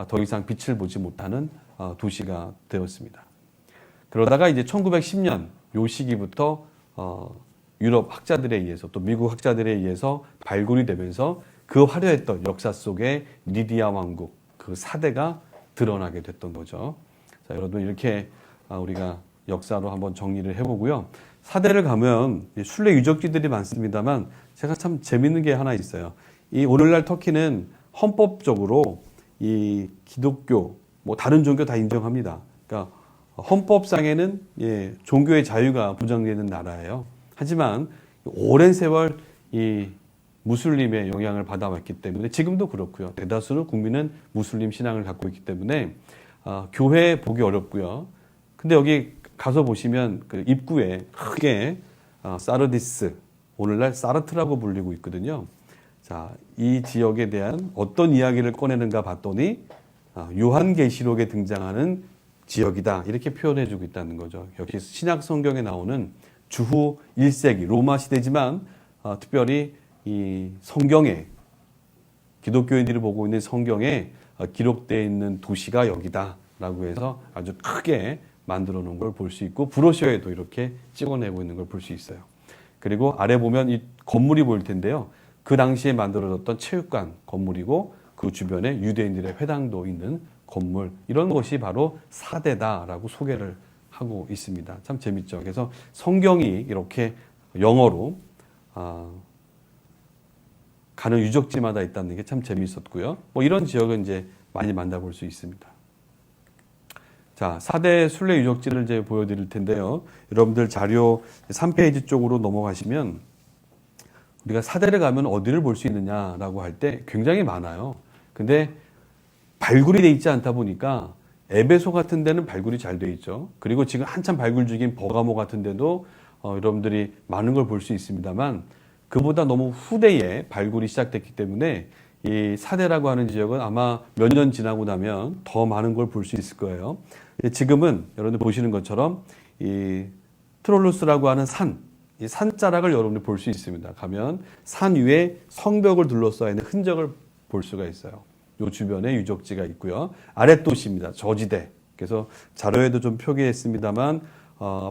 더 이상 빛을 보지 못하는 도시가 되었습니다. 그러다가 이제 1910년 요 시기부터 유럽 학자들에 의해서 또 미국 학자들에 의해서 발굴이 되면서 그 화려했던 역사 속에 리디아 왕국 그 사대가 드러나게 됐던 거죠. 자, 여러분 이렇게 우리가 역사로 한번 정리를 해보고요. 사대를 가면 순례 유적지들이 많습니다만 제가 참 재밌는 게 하나 있어요. 이 오늘날 터키는 헌법적으로 이 기독교 뭐 다른 종교 다 인정합니다. 그러니까 헌법상에는 종교의 자유가 보장되는 나라예요. 하지만 오랜 세월 이 무슬림의 영향을 받아왔기 때문에 지금도 그렇고요. 대다수는 국민은 무슬림 신앙을 갖고 있기 때문에 교회 보기 어렵고요. 근데 여기 가서 보시면 그 입구에 크게 사르디스, 오늘날 사르트라고 불리고 있거든요. 자, 이 지역에 대한 어떤 이야기를 꺼내는가 봤더니 요한계시록에 등장하는 지역이다. 이렇게 표현해주고 있다는 거죠. 역시 신약 성경에 나오는 주후 1세기 로마 시대지만 특별히 이 성경에 기독교인들이 보고 있는 성경에 기록되어 있는 도시가 여기다라고 해서 아주 크게 만들어 놓은 걸 볼 수 있고 브로셔에도 이렇게 찍어내고 있는 걸 볼 수 있어요. 그리고 아래 보면 이 건물이 보일 텐데요. 그 당시에 만들어졌던 체육관 건물이고 그 주변에 유대인들의 회당도 있는 건물, 이런 것이 바로 사대다라고 소개를 하고 있습니다. 참 재밌죠. 그래서 성경이 이렇게 영어로 가는 유적지마다 있다는 게 참 재미있었고요. 뭐 이런 지역은 이제 많이 만나볼 수 있습니다. 자, 4대 순례 유적지를 이제 보여드릴 텐데요. 여러분들 자료 3페이지 쪽으로 넘어가시면 우리가 4대를 가면 어디를 볼 수 있느냐라고 할 때 굉장히 많아요. 근데 발굴이 돼 있지 않다 보니까 에베소 같은 데는 발굴이 잘 돼 있죠. 그리고 지금 한참 발굴 중인 버가모 같은 데도 여러분들이 많은 걸 볼 수 있습니다만 그보다 너무 후대에 발굴이 시작됐기 때문에 이 사대라고 하는 지역은 아마 몇 년 지나고 나면 더 많은 걸 볼 수 있을 거예요. 지금은 여러분들 보시는 것처럼 이 트롤루스라고 하는 이 산자락을 여러분들 볼 수 있습니다. 가면 산 위에 성벽을 둘러싸여 있는 흔적을 볼 수가 있어요. 요 주변에 유적지가 있고요. 아랫도시입니다. 저지대. 그래서 자료에도 좀 표기했습니다만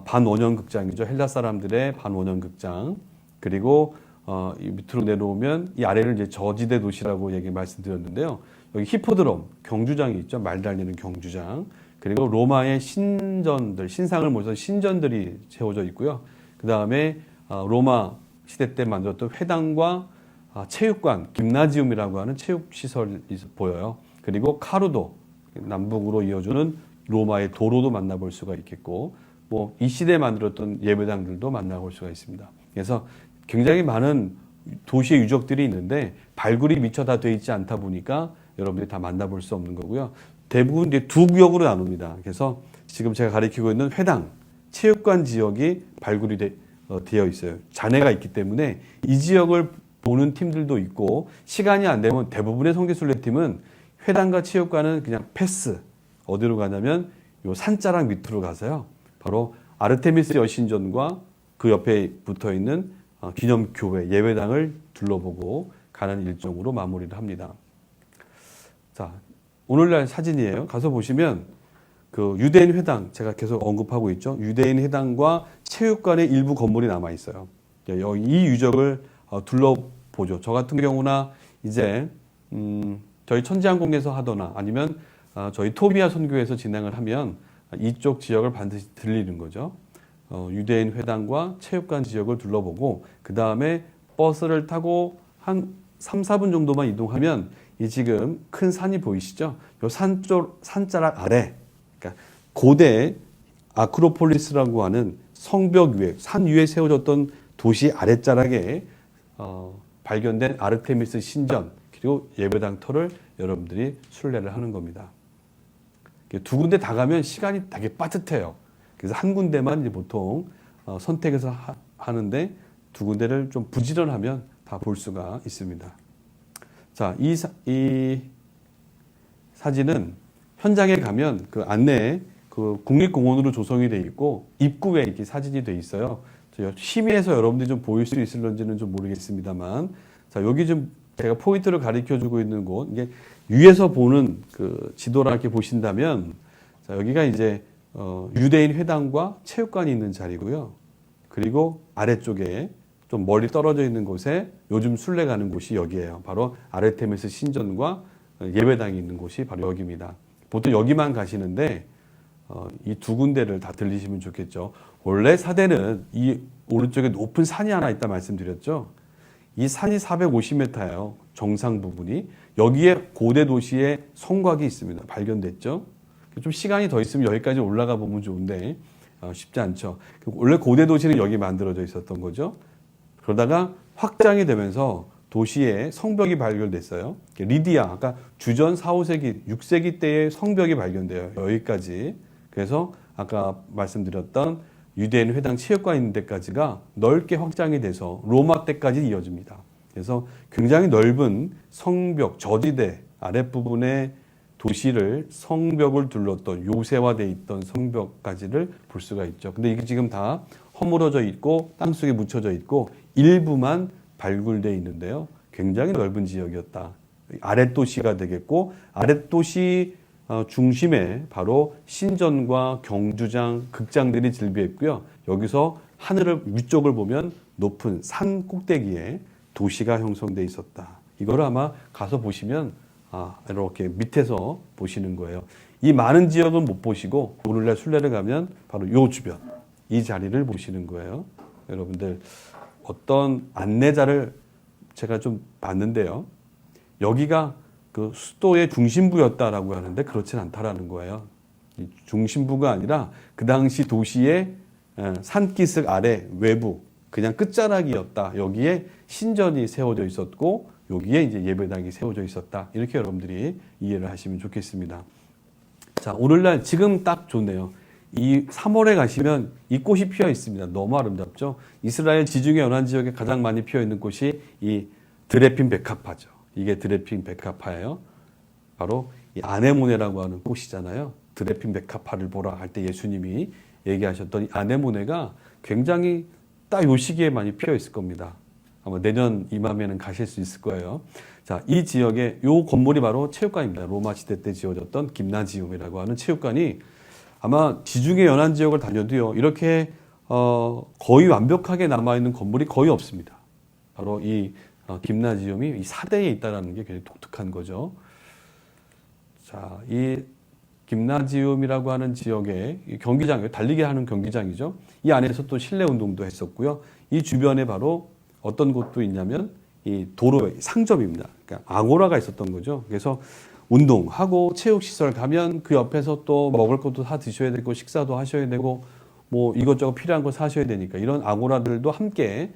반원형 극장이죠. 헬라 사람들의 반원형 극장. 그리고 이 밑으로 내려오면 이 아래를 이제 저지대 도시라고 말씀드렸는데요. 여기 히포드롬 경주장이 있죠. 말 달리는 경주장. 그리고 로마의 신전들, 신상을 모셔서 신전들이 세워져 있고요. 그 다음에 로마 시대 때 만들었던 회당과 체육관, 김나지움이라고 하는 체육시설이 보여요. 그리고 카루도, 남북으로 이어주는 로마의 도로도 만나볼 수가 있겠고, 뭐 이 시대에 만들었던 예배당들도 만나볼 수가 있습니다. 그래서 굉장히 많은 도시의 유적들이 있는데 발굴이 미처 다 돼 있지 않다 보니까 여러분들이 다 만나볼 수 없는 거고요. 대부분 이제 두 구역으로 나눕니다. 그래서 지금 제가 가리키고 있는 회당, 체육관 지역이 발굴이 되어 있어요. 잔해가 있기 때문에 이 지역을 보는 팀들도 있고 시간이 안 되면 대부분의 성지순례팀은 회당과 체육관은 그냥 패스. 어디로 가냐면 요 산자락 밑으로 가서요. 바로 아르테미스 여신전과 그 옆에 붙어 있는 기념교회 예배당을 둘러보고 가는 일정으로 마무리를 합니다. 자, 오늘날 사진이에요. 가서 보시면 그 유대인 회당 제가 계속 언급하고 있죠. 유대인 회당과 체육관의 일부 건물이 남아 있어요. 이 유적을 둘러보죠. 저 같은 경우나 이제 저희 천지항공에서 하거나 아니면 저희 토비아 선교에서 진행을 하면 이쪽 지역을 반드시 들리는 거죠. 유대인 회당과 체육관 지역을 둘러보고 그 다음에 버스를 타고 한 3, 4분 정도만 이동하면 이 지금 큰 산이 보이시죠? 이 산자락 아래, 그러니까 고대 아크로폴리스라고 하는 성벽 위에, 산 위에 세워졌던 도시 아랫자락에 발견된 아르테미스 신전 그리고 예배당 터를 여러분들이 순례를 하는 겁니다. 두 군데 다 가면 시간이 되게 빠듯해요. 그래서 한 군데만 이제 보통 선택해서 하는데 두 군데를 좀 부지런하면 다 볼 수가 있습니다. 자, 이 사진은 현장에 가면 그 안내에 그 국립공원으로 조성이 되어 있고 입구에 이렇게 사진이 되어 있어요. 심의해서 여러분들이 좀 보일 수 있을런지는 좀 모르겠습니다만, 자, 여기 좀 제가 포인트를 가리켜 주고 있는 곳, 이게 위에서 보는 그 지도를 이렇게 보신다면, 자, 여기가 이제 유대인 회당과 체육관이 있는 자리고요. 그리고 아래쪽에 좀 멀리 떨어져 있는 곳에 요즘 순례 가는 곳이 여기예요. 바로 아르테미스 신전과 예배당이 있는 곳이 바로 여기입니다. 보통 여기만 가시는데 이 두 군데를 다 들리시면 좋겠죠. 원래 사대는 이 오른쪽에 높은 산이 하나 있다 말씀드렸죠. 이 산이 450m예요. 정상 부분이. 여기에 고대 도시의 성곽이 있습니다. 발견됐죠. 좀 시간이 더 있으면 여기까지 올라가 보면 좋은데 쉽지 않죠. 원래 고대 도시는 여기 만들어져 있었던 거죠. 그러다가 확장이 되면서 도시에 성벽이 발견됐어요. 리디아, 아까 주전 4, 5세기, 6세기 때의 성벽이 발견돼요. 여기까지. 그래서 아까 말씀드렸던 유대인 회당 체육관 있는 데까지가 넓게 확장이 돼서 로마 때까지 이어집니다. 그래서 굉장히 넓은 성벽, 저지대 아랫부분에 도시를 성벽을 둘렀던 요새화되어 있던 성벽까지를 볼 수가 있죠. 근데 이게 지금 다 허물어져 있고 땅속에 묻혀져 있고 일부만 발굴되어 있는데요. 굉장히 넓은 지역이었다. 아랫도시가 되겠고 아랫도시 중심에 바로 신전과 경주장, 극장들이 즐비했고요. 여기서 하늘을 위쪽을 보면 높은 산 꼭대기에 도시가 형성되어 있었다. 이걸 아마 가서 보시면 이렇게 밑에서 보시는 거예요. 이 많은 지역은 못 보시고 오늘날 순례를 가면 바로 이 주변, 이 자리를 보시는 거예요. 여러분들 어떤 안내자를 제가 좀 봤는데요. 여기가 그 수도의 중심부였다라고 하는데 그렇진 않다라는 거예요. 이 중심부가 아니라 그 당시 도시의 산기슭 아래 외부 그냥 끝자락이었다. 여기에 신전이 세워져 있었고 여기에 이제 예배당이 세워져 있었다. 이렇게 여러분들이 이해를 하시면 좋겠습니다. 자, 오늘날 지금 딱 좋네요. 이 3월에 가시면 이 꽃이 피어 있습니다. 너무 아름답죠? 이스라엘 지중해 연안 지역에 가장 많이 피어 있는 꽃이 이 드레핀 백합화죠. 이게 드레핀 백합화예요. 바로 이 아네모네라고 하는 꽃이잖아요. 드레핀 백합화를 보라 할 때 예수님이 얘기하셨던 이 아네모네가 굉장히 딱 요 시기에 많이 피어 있을 겁니다. 아마 내년 이맘에는 가실 수 있을 거예요. 자, 이 지역에 요 건물이 바로 체육관입니다. 로마 시대 때 지어졌던 김나지움이라고 하는 체육관이 아마 지중해 연안 지역을 다녀도요. 이렇게 거의 완벽하게 남아있는 건물이 거의 없습니다. 바로 이 김나지움이 이 사대에 있다는 게 굉장히 독특한 거죠. 자, 이 김나지움이라고 하는 지역의 경기장, 달리기 하는 경기장이죠. 이 안에서 또 실내 운동도 했었고요. 이 주변에 바로 어떤 곳도 있냐면 이 도로의 상점입니다. 그러니까 아고라가 있었던 거죠. 그래서 운동하고 체육시설 가면 그 옆에서 또 먹을 것도 다 드셔야 되고 식사도 하셔야 되고 뭐 이것저것 필요한 거 사셔야 되니까 이런 아고라들도 함께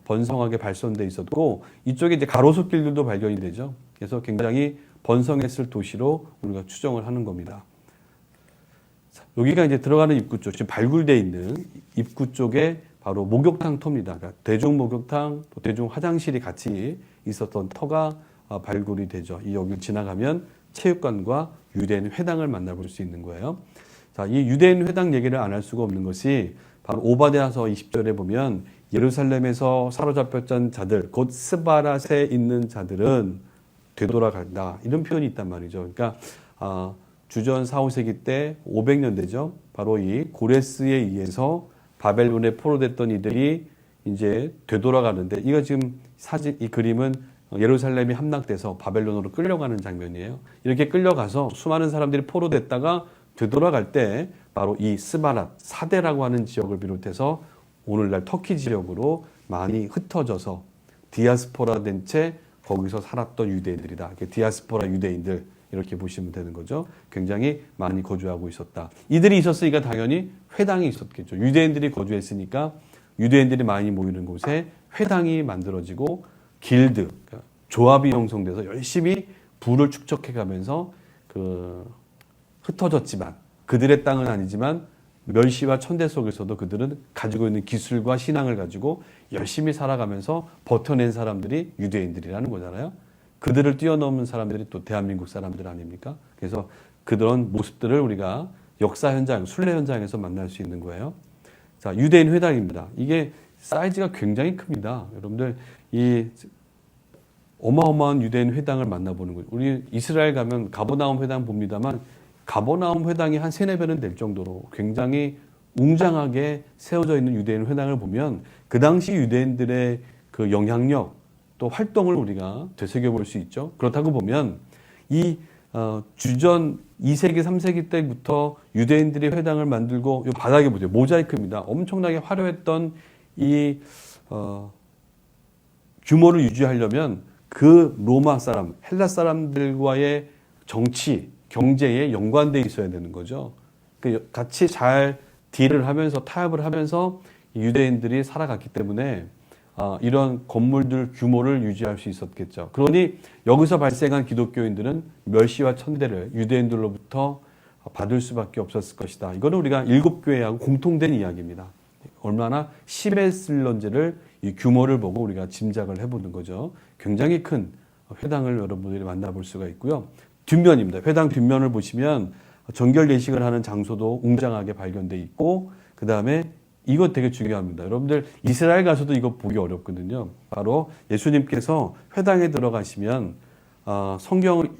번성하게 발전돼 있었고 이쪽에 이제 가로수길들도 발견이 되죠. 그래서 굉장히 번성했을 도시로 우리가 추정을 하는 겁니다. 자, 여기가 이제 들어가는 입구 쪽, 지금 발굴되어 있는 입구 쪽에 바로 목욕탕 터입니다. 그러니까 대중 목욕탕, 또 대중 화장실이 같이 있었던 터가 발굴이 되죠. 이 여기를 지나가면 체육관과 유대인 회당을 만나볼 수 있는 거예요. 자, 이 유대인 회당 얘기를 안 할 수가 없는 것이 바로 오바댜서 20절에 보면 예루살렘에서 사로잡혔던 자들, 곧 스바랏에 있는 자들은 되돌아간다. 이런 표현이 있단 말이죠. 그러니까 주전 4, 5세기 때 500년 되죠. 바로 이 고레스에 의해서 바벨론에 포로됐던 이들이 이제 되돌아가는데, 이거 지금 이 그림은 예루살렘이 함락돼서 바벨론으로 끌려가는 장면이에요. 이렇게 끌려가서 수많은 사람들이 포로됐다가 되돌아갈 때 바로 이 스바랏, 사대라고 하는 지역을 비롯해서 오늘날 터키 지역으로 많이 흩어져서 디아스포라 된 채 거기서 살았던 유대인들이다. 디아스포라 유대인들 이렇게 보시면 되는 거죠. 굉장히 많이 거주하고 있었다. 이들이 있었으니까 당연히 회당이 있었겠죠. 유대인들이 거주했으니까 유대인들이 많이 모이는 곳에 회당이 만들어지고 길드, 그러니까 조합이 형성돼서 열심히 부를 축적해 가면서 흩어졌지만 그들의 땅은 아니지만 멸시와 천대 속에서도 그들은 가지고 있는 기술과 신앙을 가지고 열심히 살아가면서 버텨낸 사람들이 유대인들이라는 거잖아요. 그들을 뛰어넘은 사람들이 또 대한민국 사람들 아닙니까? 그래서 그런 모습들을 우리가 역사 현장, 순례 현장에서 만날 수 있는 거예요. 자, 유대인 회당입니다. 이게 사이즈가 굉장히 큽니다. 여러분들 이 어마어마한 유대인 회당을 만나보는 거예요. 우리 이스라엘 가면 가버나움 회당 봅니다만 가버나움 회당이 한 3-4배는 될 정도로 굉장히 웅장하게 세워져 있는 유대인 회당을 보면 그 당시 유대인들의 그 영향력 또 활동을 우리가 되새겨볼 수 있죠. 그렇다고 보면 이 주전 2세기, 3세기 때부터 유대인들이 회당을 만들고 이 바닥에 보세요. 모자이크입니다. 엄청나게 화려했던 이 규모를 유지하려면 그 로마 사람, 헬라 사람들과의 정치, 경제에 연관돼 있어야 되는 거죠. 같이 잘 딜을 하면서 타협을 하면서 유대인들이 살아갔기 때문에 이런 건물들 규모를 유지할 수 있었겠죠. 그러니 여기서 발생한 기독교인들은 멸시와 천대를 유대인들로부터 받을 수밖에 없었을 것이다. 이거는 우리가 7교회하고 공통된 이야기입니다. 얼마나 심했을런지를 이 규모를 보고 우리가 짐작을 해보는 거죠. 굉장히 큰 회당을 여러분들이 만나볼 수가 있고요. 뒷면입니다. 회당 뒷면을 보시면 정결 예식을 하는 장소도 웅장하게 발견돼 있고, 그 다음에 이거 되게 중요합니다. 여러분들 이스라엘 가서도 이거 보기 어렵거든요. 바로 예수님께서 회당에 들어가시면 성경을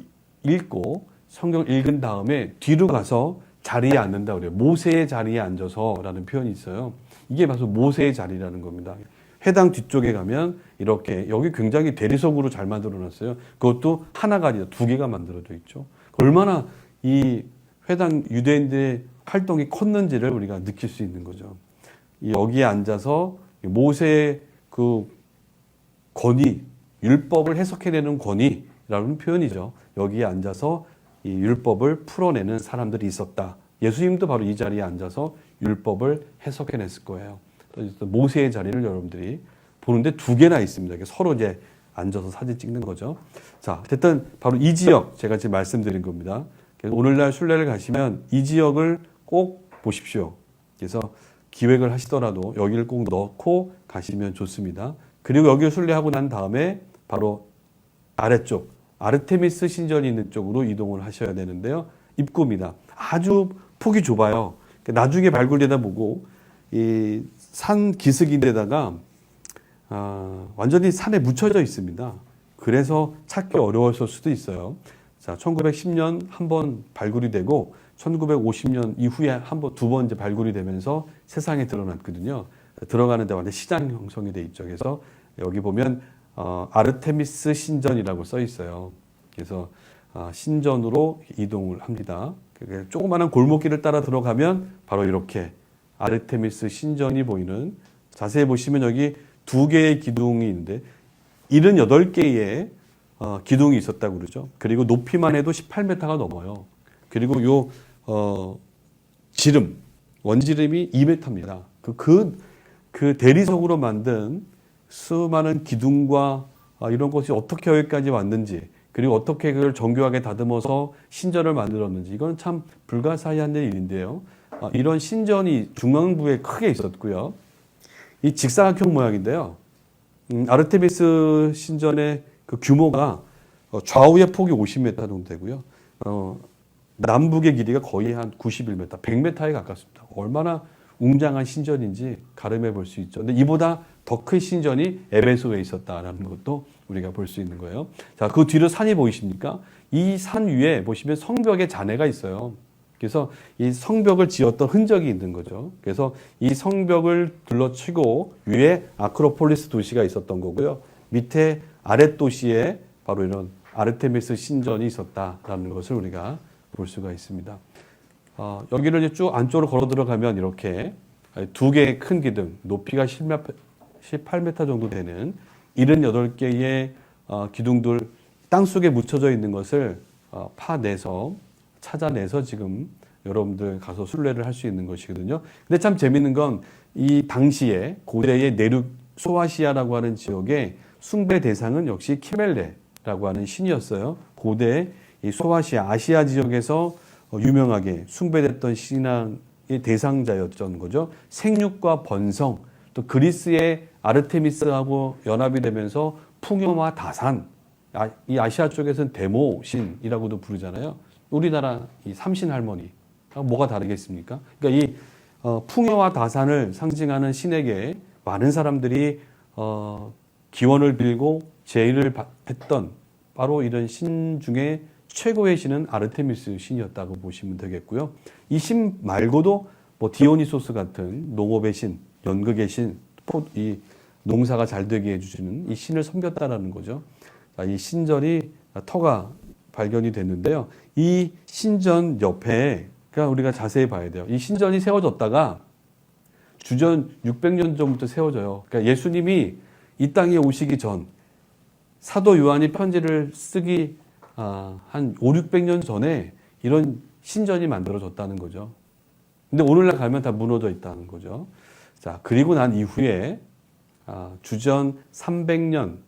읽고 성경을 읽은 다음에 뒤로 가서 자리에 앉는다 그래요. 모세의 자리에 앉아서라는 표현이 있어요. 이게 바로 모세의 자리라는 겁니다. 회당 뒤쪽에 가면 이렇게 여기 굉장히 대리석으로 잘 만들어 놨어요. 그것도 하나가 아니라 2개가 만들어져 있죠. 얼마나 이 회당 유대인들의 활동이 컸는지를 우리가 느낄 수 있는 거죠. 여기에 앉아서 모세의 그 권위, 율법을 해석해내는 권위라는 표현이죠. 여기에 앉아서 이 율법을 풀어내는 사람들이 있었다. 예수님도 바로 이 자리에 앉아서 율법을 해석해냈을 거예요. 모세의 자리를 여러분들이 보는데 2개나 있습니다. 서로 이제 앉아서 사진 찍는 거죠. 자, 어쨌든 바로 이 지역 제가 지금 말씀드린 겁니다. 그래서 오늘날 순례를 가시면 이 지역을 꼭 보십시오. 그래서 기획을 하시더라도 여기를 꼭 넣고 가시면 좋습니다. 그리고 여기를 순례하고 난 다음에 바로 아래쪽 아르테미스 신전이 있는 쪽으로 이동을 하셔야 되는데요. 입구입니다. 아주 폭이 좁아요. 나중에 발굴되다 보고 이 산 기슭인데다가 완전히 산에 묻혀져 있습니다. 그래서 찾기 어려웠을 수도 있어요. 자, 1910년 한번 발굴이 되고 1950년 이후에 한번 2번 이제 발굴이 되면서 세상에 드러났거든요. 들어가는데 완전 시장 형성이 돼 있죠. 그래서 여기 보면 아르테미스 신전이라고 써 있어요. 그래서 신전으로 이동을 합니다. 조그마한 골목길을 따라 들어가면 바로 이렇게 아르테미스 신전이 보이는, 자세히 보시면 여기 2개의 기둥이 있는데 78개의 기둥이 있었다고 그러죠. 그리고 높이만 해도 18m가 넘어요. 그리고 요 지름, 원지름이 2m입니다. 그 대리석으로 만든 수많은 기둥과 이런 것이 어떻게 여기까지 왔는지, 그리고 어떻게 그걸 정교하게 다듬어서 신전을 만들었는지, 이건 참 불가사의한 일인데요. 이런 신전이 중앙부에 크게 있었고요. 이 직사각형 모양인데요. 아르테미스 신전의 그 규모가 좌우의 폭이 50m 정도 되고요. 남북의 길이가 거의 한 91m, 100m에 가깝습니다. 얼마나 웅장한 신전인지 가늠해 볼 수 있죠. 근데 이보다 더 큰 신전이 에베소에 있었다라는 것도 우리가 볼 수 있는 거예요. 자, 그 뒤로 산이 보이십니까? 이 산 위에 보시면 성벽의 잔해가 있어요. 그래서 이 성벽을 지었던 흔적이 있는 거죠. 그래서 이 성벽을 둘러치고 위에 아크로폴리스 도시가 있었던 거고요. 밑에 아랫 도시에 바로 이런 아르테미스 신전이 있었다라는 것을 우리가 볼 수가 있습니다. 여기를 이제 쭉 안쪽으로 걸어 들어가면 이렇게 두 개의 큰 기둥, 높이가 18m 정도 되는 78개의 기둥들 땅속에 묻혀져 있는 것을 파내서 찾아내서 지금 여러분들 가서 순례를 할 수 있는 것이거든요. 근데 참 재밌는 건 이 당시에 고대의 내륙 소아시아라고 하는 지역의 숭배 대상은 역시 키멜레라고 하는 신이었어요. 고대 이 소아시아, 아시아 지역에서 유명하게 숭배됐던 신앙의 대상자였던 거죠. 생육과 번성, 또 그리스의 아르테미스하고 연합이 되면서 풍요와 다산, 이 아시아 쪽에서는 데모신이라고도 부르잖아요. 우리나라 이 삼신 할머니, 뭐가 다르겠습니까? 그러니까 이 풍요와 다산을 상징하는 신에게 많은 사람들이 기원을 빌고 제의를 했던 바로 이런 신 중에 최고의 신은 아르테미스 신이었다고 보시면 되겠고요. 이 신 말고도 뭐 디오니소스 같은 농업의 신, 연극의 신, 이 농사가 잘 되게 해주시는 이 신을 섬겼다라는 거죠. 이 신전이 터가 발견이 됐는데요. 이 신전 옆에, 그러니까 우리가 자세히 봐야 돼요. 이 신전이 세워졌다가 주전 600년 전부터 세워져요. 그러니까 예수님이 이 땅에 오시기 전 사도 요한이 편지를 쓰기 한 5, 600년 전에 이런 신전이 만들어졌다는 거죠. 근데 오늘날 가면 다 무너져 있다는 거죠. 자, 그리고 난 이후에 주전 300년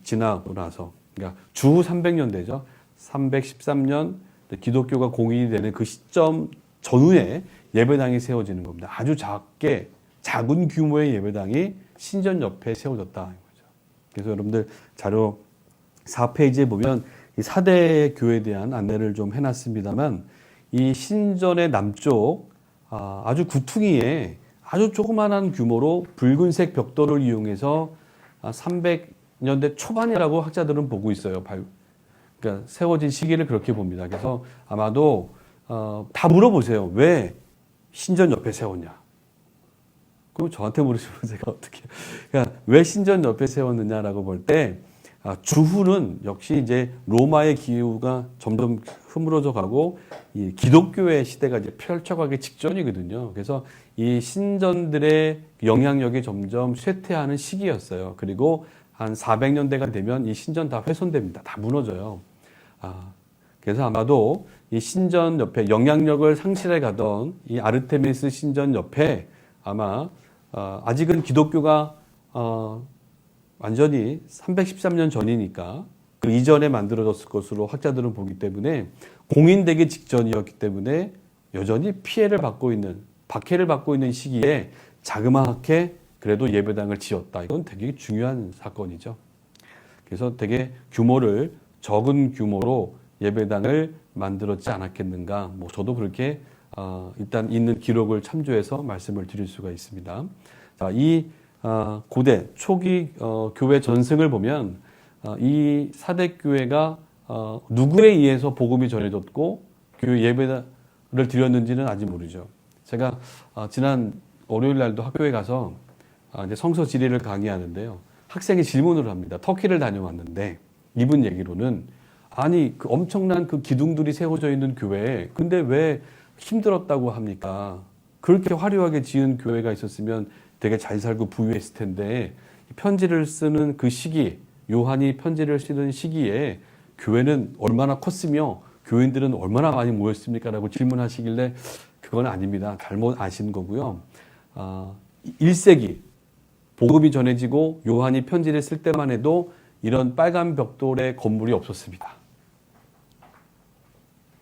지나고 나서, 그러니까 주후 300년 되죠. 313년 기독교가 공인이 되는 그 시점 전후에 예배당이 세워지는 겁니다. 아주 작은 규모의 예배당이 신전 옆에 세워졌다는 거죠. 그래서 여러분들 자료 4페이지에 보면 이 4대 교회에 대한 안내를 좀 해놨습니다만, 이 신전의 남쪽 아주 구퉁이에 아주 조그만한 규모로 붉은색 벽돌을 이용해서 300년대 초반이라고 학자들은 보고 있어요. 그러니까 세워진 시기를 그렇게 봅니다. 그래서 아마도 다 물어보세요. 왜 신전 옆에 세웠냐? 그럼 저한테 물으시면 제가 어떻게? 그러니까 왜 신전 옆에 세웠느냐라고 볼 때 주후는 역시 이제 로마의 기후가 점점 흐물어져 가고 이 기독교의 시대가 이제 펼쳐가기 직전이거든요. 그래서 이 신전들의 영향력이 점점 쇠퇴하는 시기였어요. 그리고 한 400년대가 되면 이 신전 다 훼손됩니다. 다 무너져요. 그래서 아마도 이 신전 옆에 영향력을 상실해 가던 이 아르테미스 신전 옆에 아마 아직은 기독교가 완전히 313년 전이니까 그 이전에 만들어졌을 것으로 학자들은 보기 때문에 공인되기 직전이었기 때문에 여전히 피해를 받고 있는, 박해를 받고 있는 시기에 자그마하게 그래도 예배당을 지었다. 이건 되게 중요한 사건이죠. 그래서 되게 적은 규모로 예배당을 만들었지 않았겠는가. 뭐 저도 그렇게 일단 있는 기록을 참조해서 말씀을 드릴 수가 있습니다. 자, 이 고대 초기 교회 전승을 보면 이 4대 교회가 누구에 의해서 복음이 전해졌고 교회 예배를 드렸는지는 아직 모르죠. 제가 지난 월요일 날도 학교에 가서 이제 성서 지리를 강의하는데요. 학생이 질문을 합니다. 터키를 다녀왔는데 이분 얘기로는 아니 그 엄청난 그 기둥들이 세워져 있는 교회에 근데 왜 힘들었다고 합니까? 그렇게 화려하게 지은 교회가 있었으면 되게 잘 살고 부유했을 텐데 편지를 쓰는 그 시기, 요한이 편지를 쓰는 시기에 교회는 얼마나 컸으며 교인들은 얼마나 많이 모였습니까? 라고 질문하시길래 그건 아닙니다. 잘못 아신 거고요. 1세기 복음이 전해지고 요한이 편지를 쓸 때만 해도 이런 빨간 벽돌의 건물이 없었습니다.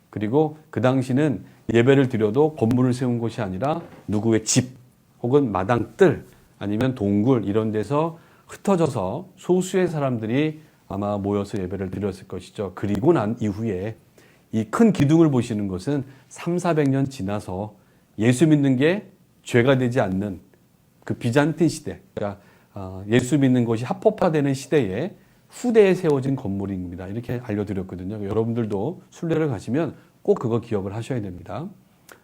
그리고 그 당시는 예배를 드려도 건물을 세운 곳이 아니라 누구의 집 혹은 마당뜰 아니면 동굴 이런 데서 흩어져서 소수의 사람들이 아마 모여서 예배를 드렸을 것이죠. 그리고 난 이후에 이 큰 기둥을 보시는 것은 300~400년 지나서 예수 믿는 게 죄가 되지 않는 그 비잔틴 시대, 그러니까 예수 믿는 것이 합법화되는 시대에 후대에 세워진 건물입니다. 이렇게 알려드렸거든요. 여러분들도 순례를 가시면 꼭 그거 기억을 하셔야 됩니다.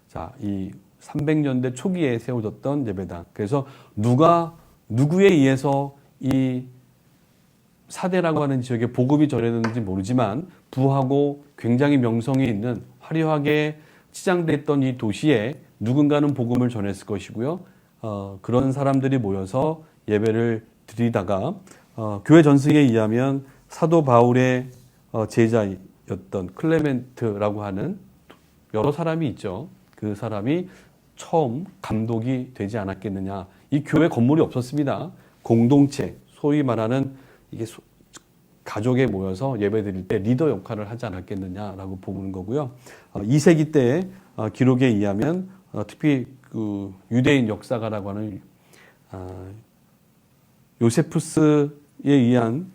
자, 이 300년대 초기에 세워졌던 예배당. 그래서 누구에 의해서 이 사대라고 하는 지역에 복음이 전해졌는지 모르지만 부하고 굉장히 명성이 있는 화려하게 치장됐던 이 도시에 누군가는 복음을 전했을 것이고요. 그런 사람들이 모여서 예배를 드리다가 교회 전승에 의하면 사도 바울의 제자였던 클레멘트라고 하는 여러 사람이 있죠. 그 사람이 처음 감독이 되지 않았겠느냐. 이 교회 건물이 없었습니다. 공동체, 소위 말하는 이게 가족에 모여서 예배 드릴 때 리더 역할을 하지 않았겠느냐라고 보는 거고요. 2세기 때 기록에 의하면 특히 그 유대인 역사가라고 하는 요세푸스에 의한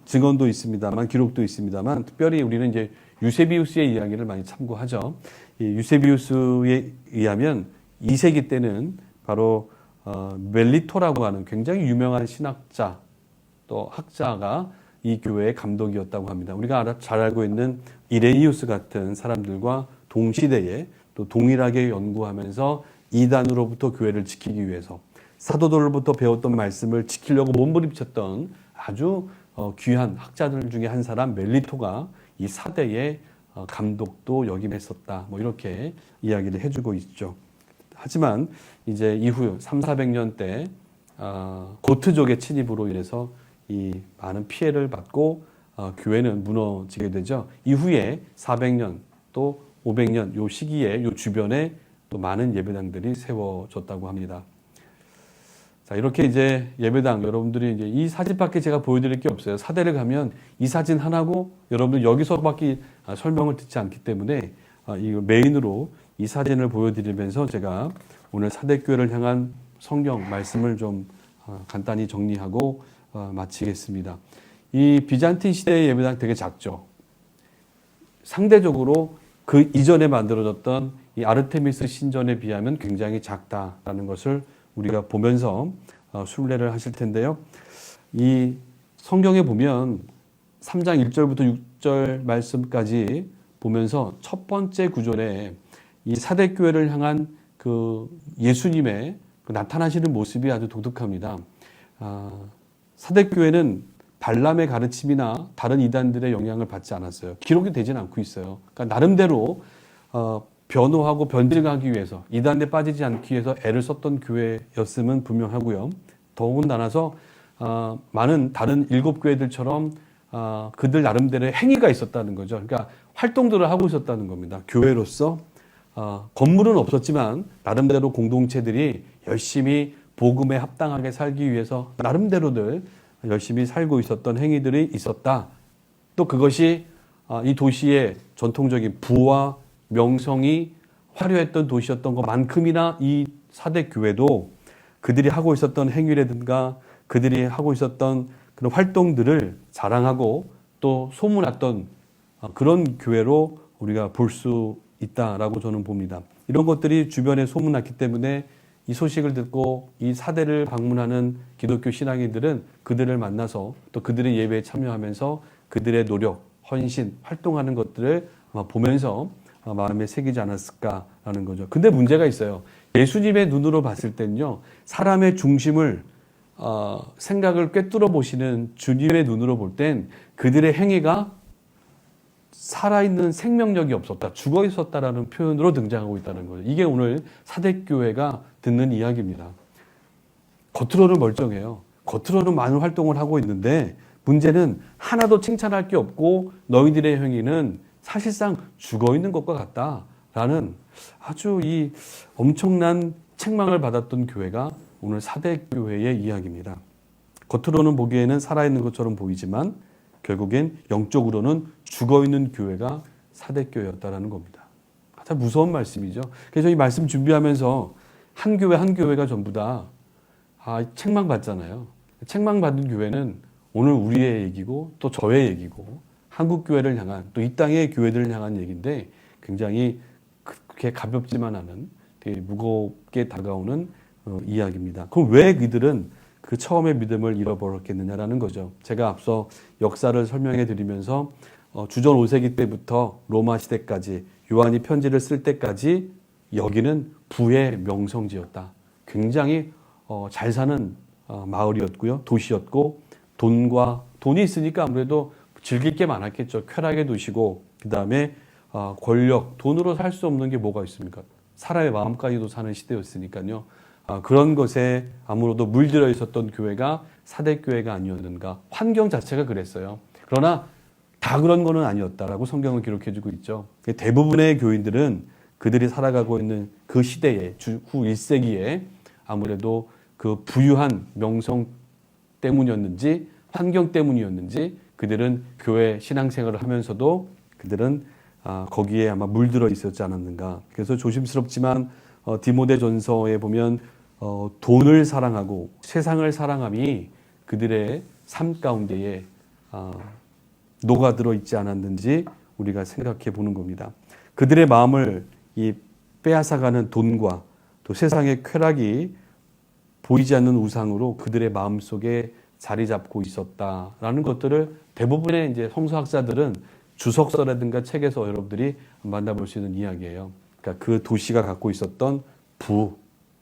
증언도 있습니다만, 기록도 있습니다만, 특별히 우리는 이제 유세비우스의 이야기를 많이 참고하죠. 이 유세비우스에 의하면 2세기 때는 바로 멜리토라고 하는 굉장히 유명한 신학자 또 학자가 이 교회의 감독이었다고 합니다. 우리가 잘 알고 있는 이레니우스 같은 사람들과 동시대에 또 동일하게 연구하면서 이단으로부터 교회를 지키기 위해서 사도들로부터 배웠던 말씀을 지키려고 몸부림쳤던 아주 귀한 학자들 중에 한 사람 멜리토가 이 사대의 감독도 역임했었다. 뭐 이렇게 이야기를 해주고 있죠. 하지만 이제 이후 300~400년 때 고트족의 침입으로 인해서 이 많은 피해를 받고 교회는 무너지게 되죠. 이후에 400년 또 500년 요 시기에 요 주변에 또 많은 예배당들이 세워졌다고 합니다. 자, 이렇게 이제 예배당 여러분들이 이제 이 사진밖에 제가 보여드릴 게 없어요. 사대를 가면 이 사진 하나고 여러분들 여기서밖에 설명을 듣지 않기 때문에 이 메인으로 이 사진을 보여드리면서 제가 오늘 사대교회를 향한 성경 말씀을 좀 간단히 정리하고 마치겠습니다. 이 비잔틴 시대의 예배당 되게 작죠. 상대적으로 그 이전에 만들어졌던 이 아르테미스 신전에 비하면 굉장히 작다라는 것을 우리가 보면서 순례를 하실 텐데요. 이 성경에 보면 3장 1절부터 6절 말씀까지 보면서 첫 번째 구절에 이 사대교회를 향한 그 예수님의 그 나타나시는 모습이 아주 독특합니다. 사대교회는 발람의 가르침이나 다른 이단들의 영향을 받지 않았어요. 기록이 되지는 않고 있어요. 그러니까 나름대로 변호하고 변질하기 위해서 이단에 빠지지 않기 위해서 애를 썼던 교회였음은 분명하고요. 더군다나서 많은 다른 7교회들처럼 그들 나름대로의 행위가 있었다는 거죠. 그러니까 활동들을 하고 있었다는 겁니다. 교회로서 건물은 없었지만 나름대로 공동체들이 열심히 복음에 합당하게 살기 위해서 나름대로들 열심히 살고 있었던 행위들이 있었다. 또 그것이 이 도시의 전통적인 부와 명성이 화려했던 도시였던 것만큼이나 이 사대 교회도 그들이 하고 있었던 행위라든가 그들이 하고 있었던 그런 활동들을 자랑하고 또 소문났던 그런 교회로 우리가 볼 수 있다라고 저는 봅니다. 이런 것들이 주변에 소문났기 때문에 이 소식을 듣고 이 사대를 방문하는 기독교 신앙인들은 그들을 만나서 또 그들의 예배에 참여하면서 그들의 노력, 헌신, 활동하는 것들을 보면서 마음에 새기지 않았을까라는 거죠. 근데 문제가 있어요. 예수님의 눈으로 봤을 때는요, 사람의 중심을 생각을 꿰뚫어 보시는 주님의 눈으로 볼 땐 그들의 행위가 살아있는 생명력이 없었다, 죽어 있었다라는 표현으로 등장하고 있다는 거죠. 이게 오늘 사대교회가 듣는 이야기입니다. 겉으로는 멀쩡해요. 겉으로는 많은 활동을 하고 있는데 문제는 하나도 칭찬할 게 없고 너희들의 행위는 사실상 죽어 있는 것과 같다라는 아주 이 엄청난 책망을 받았던 교회가 오늘 사대교회의 이야기입니다. 겉으로는 보기에는 살아있는 것처럼 보이지만 결국엔 영적으로는 죽어있는 교회가 사대교회였다라는 겁니다. 가장 무서운 말씀이죠. 그래서 이 말씀 준비하면서 한 교회 한 교회가 전부 다 책망받잖아요. 책망받은 교회는 오늘 우리의 얘기고 또 저의 얘기고 한국 교회를 향한 또 이 땅의 교회들을 향한 얘기인데 굉장히 그렇게 가볍지만 않은 되게 무겁게 다가오는 이야기입니다. 그럼 왜 그들은 그 처음의 믿음을 잃어버렸겠느냐라는 거죠. 제가 앞서 역사를 설명해 드리면서 주전 5세기 때부터 로마 시대까지 요한이 편지를 쓸 때까지 여기는 부의 명성지였다. 굉장히 잘 사는 마을이었고요. 도시였고 돈이 있으니까 아무래도 즐길 게 많았겠죠. 쾌락의 도시고 그다음에 권력, 돈으로 살 수 없는 게 뭐가 있습니까? 사람의 마음까지도 사는 시대였으니까요. 그런 것에 아무래도 물들어 있었던 교회가 사대교회가 아니었는가. 환경 자체가 그랬어요. 그러나 다 그런 거는 아니었다라고 성경은 기록해주고 있죠. 대부분의 교인들은 그들이 살아가고 있는 그 시대에 후 1세기에 아무래도 그 부유한 명성 때문이었는지 환경 때문이었는지 그들은 교회 신앙생활을 하면서도 그들은 거기에 아마 물들어 있었지 않았는가. 그래서 조심스럽지만 디모데전서에 보면 돈을 사랑하고 세상을 사랑함이 그들의 삶 가운데에 녹아들어 있지 않았는지 우리가 생각해 보는 겁니다. 그들의 마음을 이 빼앗아가는 돈과 또 세상의 쾌락이 보이지 않는 우상으로 그들의 마음 속에 자리 잡고 있었다라는 것들을 대부분의 이제 성서학자들은 주석서라든가 책에서 여러분들이 만나볼 수 있는 이야기예요. 그러니까 그 도시가 갖고 있었던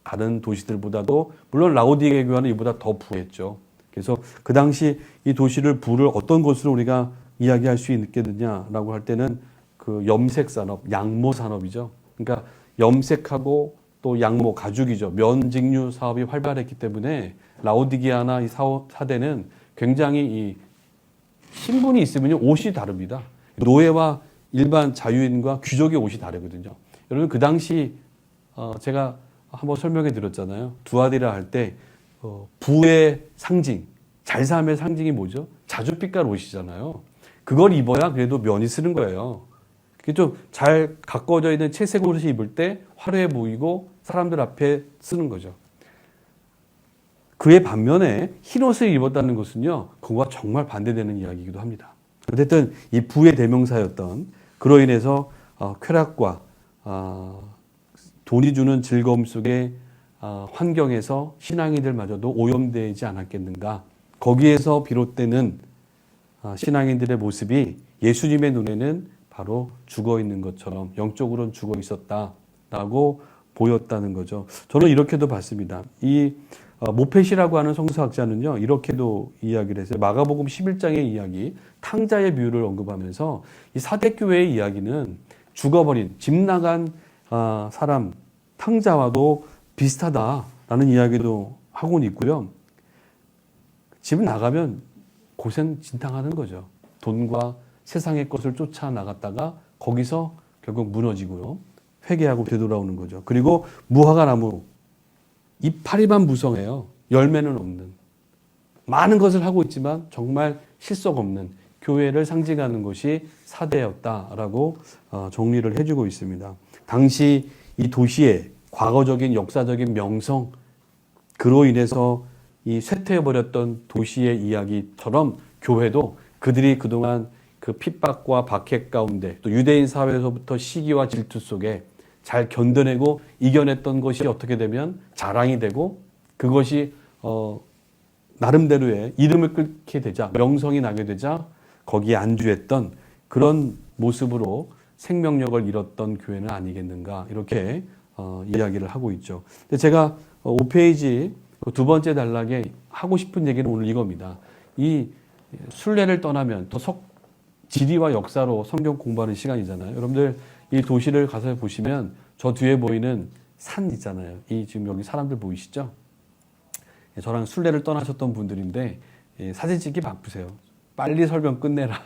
다른 도시들보다도 물론 라오디게 교회는 이보다 더 부했죠. 그래서 그 당시 이 도시를 부를 어떤 것으로 우리가 이야기할 수 있겠느냐라고 할 때는 그 염색 산업, 양모 산업이죠. 그러니까 염색하고 또 양모, 가죽이죠. 면직류 사업이 활발했기 때문에 라오디게아나 이 사대는 굉장히 이 신분이 있으면 옷이 다릅니다. 노예와 일반 자유인과 귀족의 옷이 다르거든요. 여러분 그 당시 제가 한번 설명해 드렸잖아요. 두아디라 할 때 부의 상징, 잘 삶의 상징이 뭐죠? 자줏빛깔 옷이잖아요. 그걸 입어야 그래도 면이 쓰는 거예요. 그게 좀 잘 가꿔져 있는 채색 옷을 입을 때 화려해 보이고 사람들 앞에 쓰는 거죠. 그의 반면에 흰 옷을 입었다는 것은요, 그거와 정말 반대되는 이야기이기도 합니다. 어쨌든 이 부의 대명사였던 그로 인해서 쾌락과 돈이 주는 즐거움 속에 환경에서 신앙인들마저도 오염되지 않았겠는가. 거기에서 비롯되는 신앙인들의 모습이 예수님의 눈에는 바로 죽어 있는 것처럼 영적으로는 죽어 있었다라고 보였다는 거죠. 저는 이렇게도 봤습니다. 이 모펫이라고 하는 성서학자는요, 이렇게도 이야기를 했어요. 마가복음 11장의 이야기, 탕자의 비유를 언급하면서 이 사대교회의 이야기는 죽어버린, 집 나간 사람, 탕자와도 비슷하다라는 이야기도 하고는 있고요. 집 나가면 고생 진탕하는 거죠. 돈과 세상의 것을 쫓아 나갔다가 거기서 결국 무너지고요. 회개하고 되돌아오는 거죠. 그리고 무화과 나무, 이파리만 무성해요. 열매는 없는. 많은 것을 하고 있지만 정말 실속 없는 교회를 상징하는 것이 사대였다라고 정리를 해주고 있습니다. 당시 이 도시의 과거적인 역사적인 명성, 그로 인해서 이 쇠퇴해버렸던 도시의 이야기처럼 교회도 그들이 그동안 그 핍박과 박해 가운데 또 유대인 사회에서부터 시기와 질투 속에 잘 견뎌내고 이겨냈던 것이 어떻게 되면 자랑이 되고 그것이 나름대로의 이름을 끌게 되자 명성이 나게 되자 거기에 안주했던 그런 모습으로 생명력을 잃었던 교회는 아니겠는가 이렇게 이야기를 하고 있죠. 근데 제가 5페이지 두 번째 단락에 하고 싶은 얘기는 오늘 이겁니다. 이 순례를 떠나면 또 지리와 역사로 성경 공부하는 시간이잖아요. 여러분들 이 도시를 가서 보시면 저 뒤에 보이는 산 있잖아요. 이 지금 여기 사람들 보이시죠? 저랑 순례를 떠나셨던 분들인데 사진 찍기 바쁘세요. 빨리 설명 끝내라.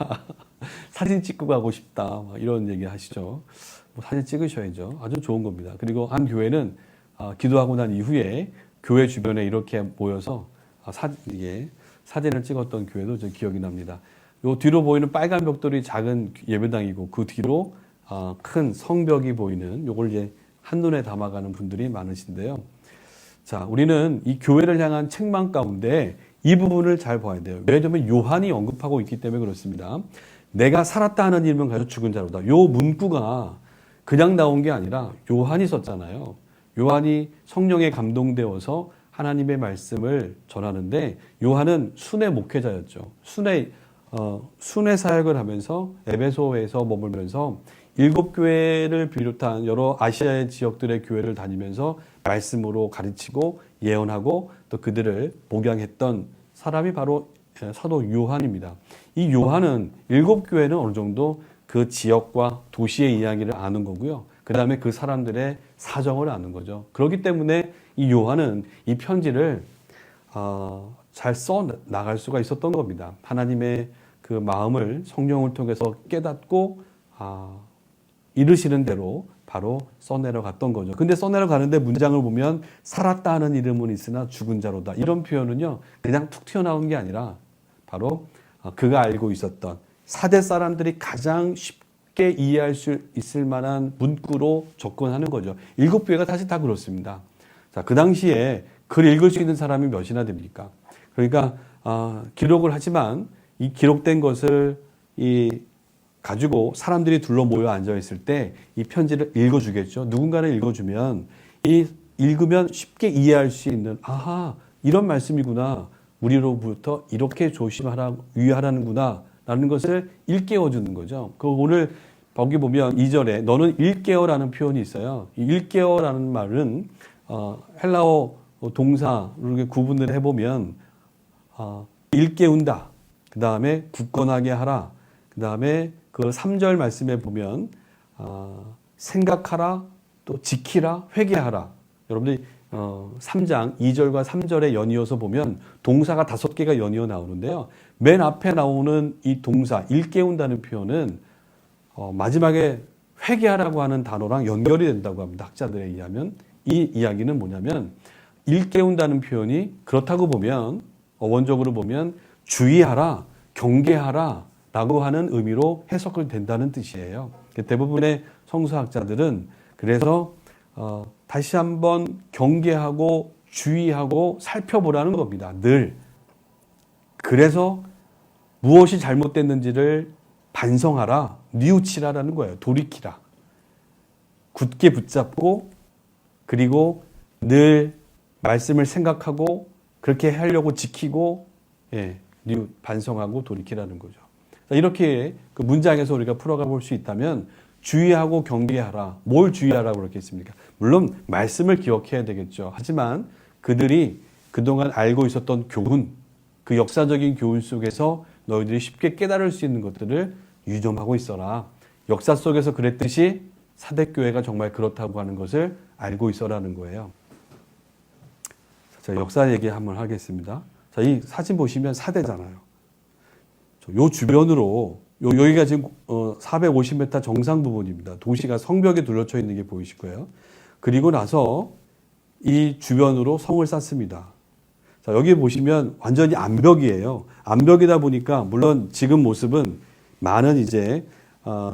사진 찍고 가고 싶다. 이런 얘기 하시죠. 사진 찍으셔야죠. 아주 좋은 겁니다. 그리고 한 교회는 기도하고 난 이후에 교회 주변에 이렇게 모여서 사진을 찍었던 교회도 저 기억이 납니다. 요 뒤로 보이는 빨간 벽돌이 작은 예배당이고 그 뒤로 큰 성벽이 보이는 요걸 이제 한눈에 담아가는 분들이 많으신데요. 자, 우리는 이 교회를 향한 책망 가운데 이 부분을 잘 봐야 돼요. 왜냐하면 요한이 언급하고 있기 때문에 그렇습니다. 내가 살았다 하는 이름은 가지고 죽은 자로다. 요 문구가 그냥 나온 게 아니라 요한이 썼잖아요. 요한이 성령에 감동되어서 하나님의 말씀을 전하는데 요한은 순회 목회자였죠. 순회 사역을 하면서 에베소에서 머물면서 7교회를 비롯한 여러 아시아의 지역들의 교회를 다니면서 말씀으로 가르치고 예언하고 또 그들을 목양했던 사람이 바로 사도 요한입니다. 이 요한은 7교회는 어느 정도 그 지역과 도시의 이야기를 아는 거고요. 그 다음에 그 사람들의 사정을 아는 거죠. 그렇기 때문에 이 요한은 이 편지를 잘 써 나갈 수가 있었던 겁니다. 하나님의 그 마음을 성령을 통해서 깨닫고 이르시는 대로 바로 써내려갔던 거죠. 근데 써내려가는데 문장을 보면 살았다 하는 이름은 있으나 죽은 자로다. 이런 표현은요, 그냥 툭 튀어나온 게 아니라 바로 그가 알고 있었던 사대 사람들이 가장 쉽게 이해할 수 있을 만한 문구로 접근하는 거죠. 7교회가 사실 다 그렇습니다. 자, 그 당시에 글 읽을 수 있는 사람이 몇이나 됩니까? 그러니까 기록을 하지만 이 기록된 것을 가지고 사람들이 둘러 모여 앉아 있을 때 이 편지를 읽어주겠죠. 누군가를 읽어주면 읽으면 쉽게 이해할 수 있는 이런 말씀이구나. 우리로부터 이렇게 유의하라는구나 라는 것을 일깨워주는 거죠. 오늘 거기 보면 2절에 너는 일깨어라는 표현이 있어요. 이 일깨어라는 말은 헬라어 동사 이렇게 구분을 해보면 일깨운다. 그 다음에 굳건하게 하라. 그 다음에 그 3절 말씀에 보면 생각하라, 또 지키라, 회개하라. 여러분들이 3장 2절과 3절에 연이어서 보면 동사가 5개가 연이어 나오는데요. 맨 앞에 나오는 이 동사 일깨운다는 표현은 마지막에 회개하라고 하는 단어랑 연결이 된다고 합니다. 학자들에 의하면. 이 이야기는 뭐냐면 일깨운다는 표현이 그렇다고 보면 원적으로 보면 주의하라, 경계하라 라고 하는 의미로 해석을 된다는 뜻이에요. 대부분의 성서학자들은 그래서 다시 한번 경계하고 주의하고 살펴보라는 겁니다. 늘. 그래서 무엇이 잘못됐는지를 반성하라, 뉘우치라라는 거예요. 돌이키라. 굳게 붙잡고 그리고 늘 말씀을 생각하고 그렇게 하려고 지키고 반성하고 돌이키라는 거죠. 이렇게 그 문장에서 우리가 풀어가 볼 수 있다면 주의하고 경계하라. 뭘 주의하라고 그렇게 했습니까? 물론 말씀을 기억해야 되겠죠. 하지만 그들이 그동안 알고 있었던 교훈, 그 역사적인 교훈 속에서 너희들이 쉽게 깨달을 수 있는 것들을 유념하고 있어라. 역사 속에서 그랬듯이 사대교회가 정말 그렇다고 하는 것을 알고 있어라는 거예요. 자, 역사 얘기 한번 하겠습니다. 자, 이 사진 보시면 사대잖아요. 요 주변으로 여기가 지금 450m 정상 부분입니다. 도시가 성벽에 둘러쳐 있는 게 보이실 거예요. 그리고 나서 이 주변으로 성을 쌓습니다. 자, 여기 보시면 완전히 암벽이에요. 암벽이다 보니까 물론 지금 모습은 많은 이제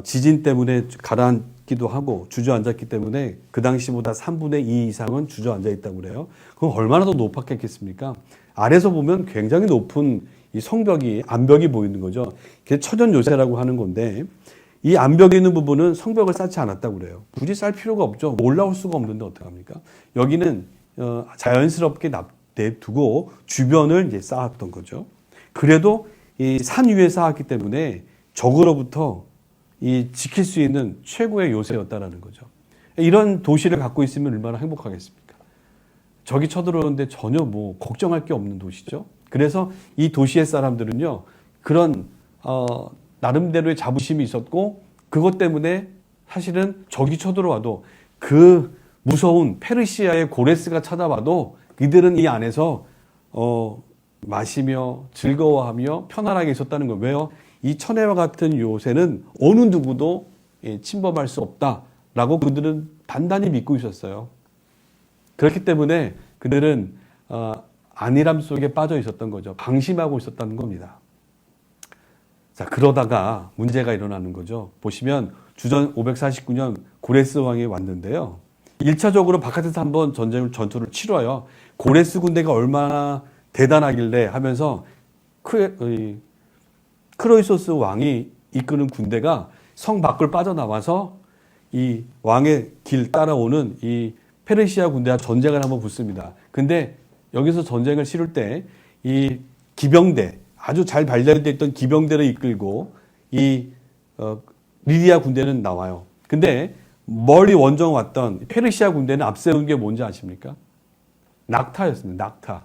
지진 때문에 가라앉기도 하고 주저앉았기 때문에 그 당시보다 3분의 2 이상은 주저앉아 있다고 그래요. 그럼 얼마나 더 높았겠습니까? 아래서 보면 굉장히 높은 이 성벽이, 암벽이 보이는 거죠. 그게 처전 요새라고 하는 건데 이 암벽에 있는 부분은 성벽을 쌓지 않았다고 그래요. 굳이 쌓을 필요가 없죠. 올라올 수가 없는데 어떡합니까? 여기는 자연스럽게 내두고 주변을 이제 쌓았던 거죠. 그래도 이 산 위에 쌓았기 때문에 적으로부터 이 지킬 수 있는 최고의 요새였다라는 거죠. 이런 도시를 갖고 있으면 얼마나 행복하겠습니까? 적이 쳐들어오는데 전혀 뭐 걱정할 게 없는 도시죠. 그래서 이 도시의 사람들은요, 그런 나름대로의 자부심이 있었고 그것 때문에 사실은 적이 쳐들어와도 그 무서운 페르시아의 고레스가 찾아와도 이들은 이 안에서 마시며 즐거워하며 편안하게 있었다는 거예요. 왜요? 이 천혜와 같은 요새는 어느 누구도 침범할 수 없다라고 그들은 단단히 믿고 있었어요. 그렇기 때문에 그들은 안일함 속에 빠져 있었던 거죠. 방심하고 있었다는 겁니다. 자, 그러다가 문제가 일어나는 거죠. 보시면 주전 549년 고레스 왕이 왔는데요. 1차적으로 바깥에서 한번 전투를 치러요. 고레스 군대가 얼마나 대단하길래 하면서 크로이소스 왕이 이끄는 군대가 성 밖을 빠져나와서 이 왕의 길 따라오는 이 페르시아 군대와 전쟁을 한번 붙습니다. 근데 여기서 전쟁을 치를 때 이 기병대, 아주 잘 발달되어 있던 기병대를 이끌고 이 리디아 군대는 나와요. 근데 멀리 원정 왔던 페르시아 군대는 앞세운 게 뭔지 아십니까? 낙타였습니다. 낙타.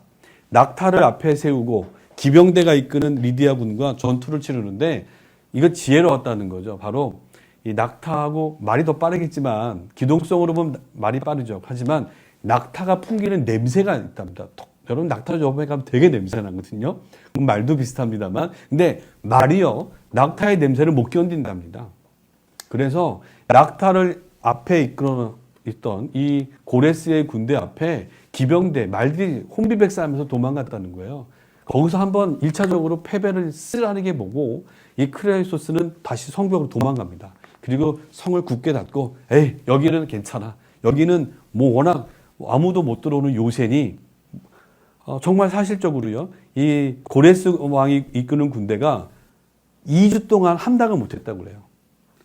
낙타를 앞에 세우고 기병대가 이끄는 리디아 군과 전투를 치르는데 이거 지혜로웠다는 거죠. 바로 이 낙타하고 말이 더 빠르겠지만 기동성으로 보면 말이 빠르죠. 하지만 낙타가 풍기는 냄새가 있답니다. 여러분 낙타 저번에 가면 되게 냄새 나거든요. 말도 비슷합니다만 근데 말이요 낙타의 냄새를 못 견딘답니다. 그래서 낙타를 앞에 이끌어 있던 이 고레스의 군대 앞에 기병대 말들이 혼비백산하면서 도망갔다는 거예요. 거기서 한번 1차적으로 패배를 쓰라리게 보고 이 크레이소스는 다시 성벽으로 도망갑니다. 그리고 성을 굳게 닫고 에이 여기는 괜찮아. 여기는 뭐 워낙 아무도 못 들어오는 요새니 정말 사실적으로요. 이 고레스 왕이 이끄는 군대가 2주 동안 함락을 못했다고 그래요.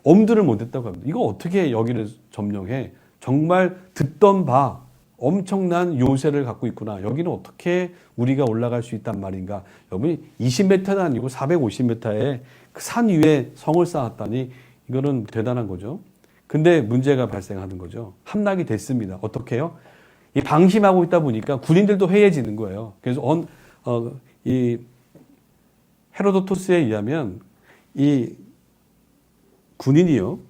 엄두를 못했다고 합니다. 이거 어떻게 여기를 점령해? 정말 듣던 바 엄청난 요새를 갖고 있구나. 여기는 어떻게 우리가 올라갈 수 있단 말인가. 여러분이 20m도 아니고 450m의 그 산 위에 성을 쌓았다니 이거는 대단한 거죠. 근데 문제가 발생하는 거죠. 함락이 됐습니다. 어떻게 해요? 이 방심하고 있다 보니까 군인들도 해해지는 거예요. 그래서 이 헤로도토스에 의하면 이 군인이요.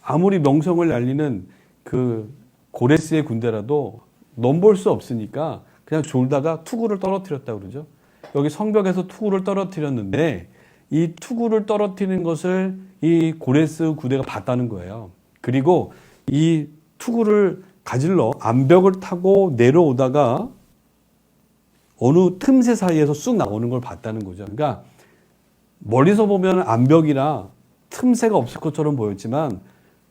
아무리 명성을 날리는 그 고레스의 군대라도 넘볼 수 없으니까 그냥 졸다가 투구를 떨어뜨렸다고 그러죠. 여기 성벽에서 투구를 떨어뜨렸는데 이 투구를 떨어뜨리는 것을 이 고레스 군대가 봤다는 거예요. 그리고 이 투구를 가질러 암벽을 타고 내려오다가 어느 틈새 사이에서 쑥 나오는 걸 봤다는 거죠. 그러니까 멀리서 보면 암벽이라 틈새가 없을 것처럼 보였지만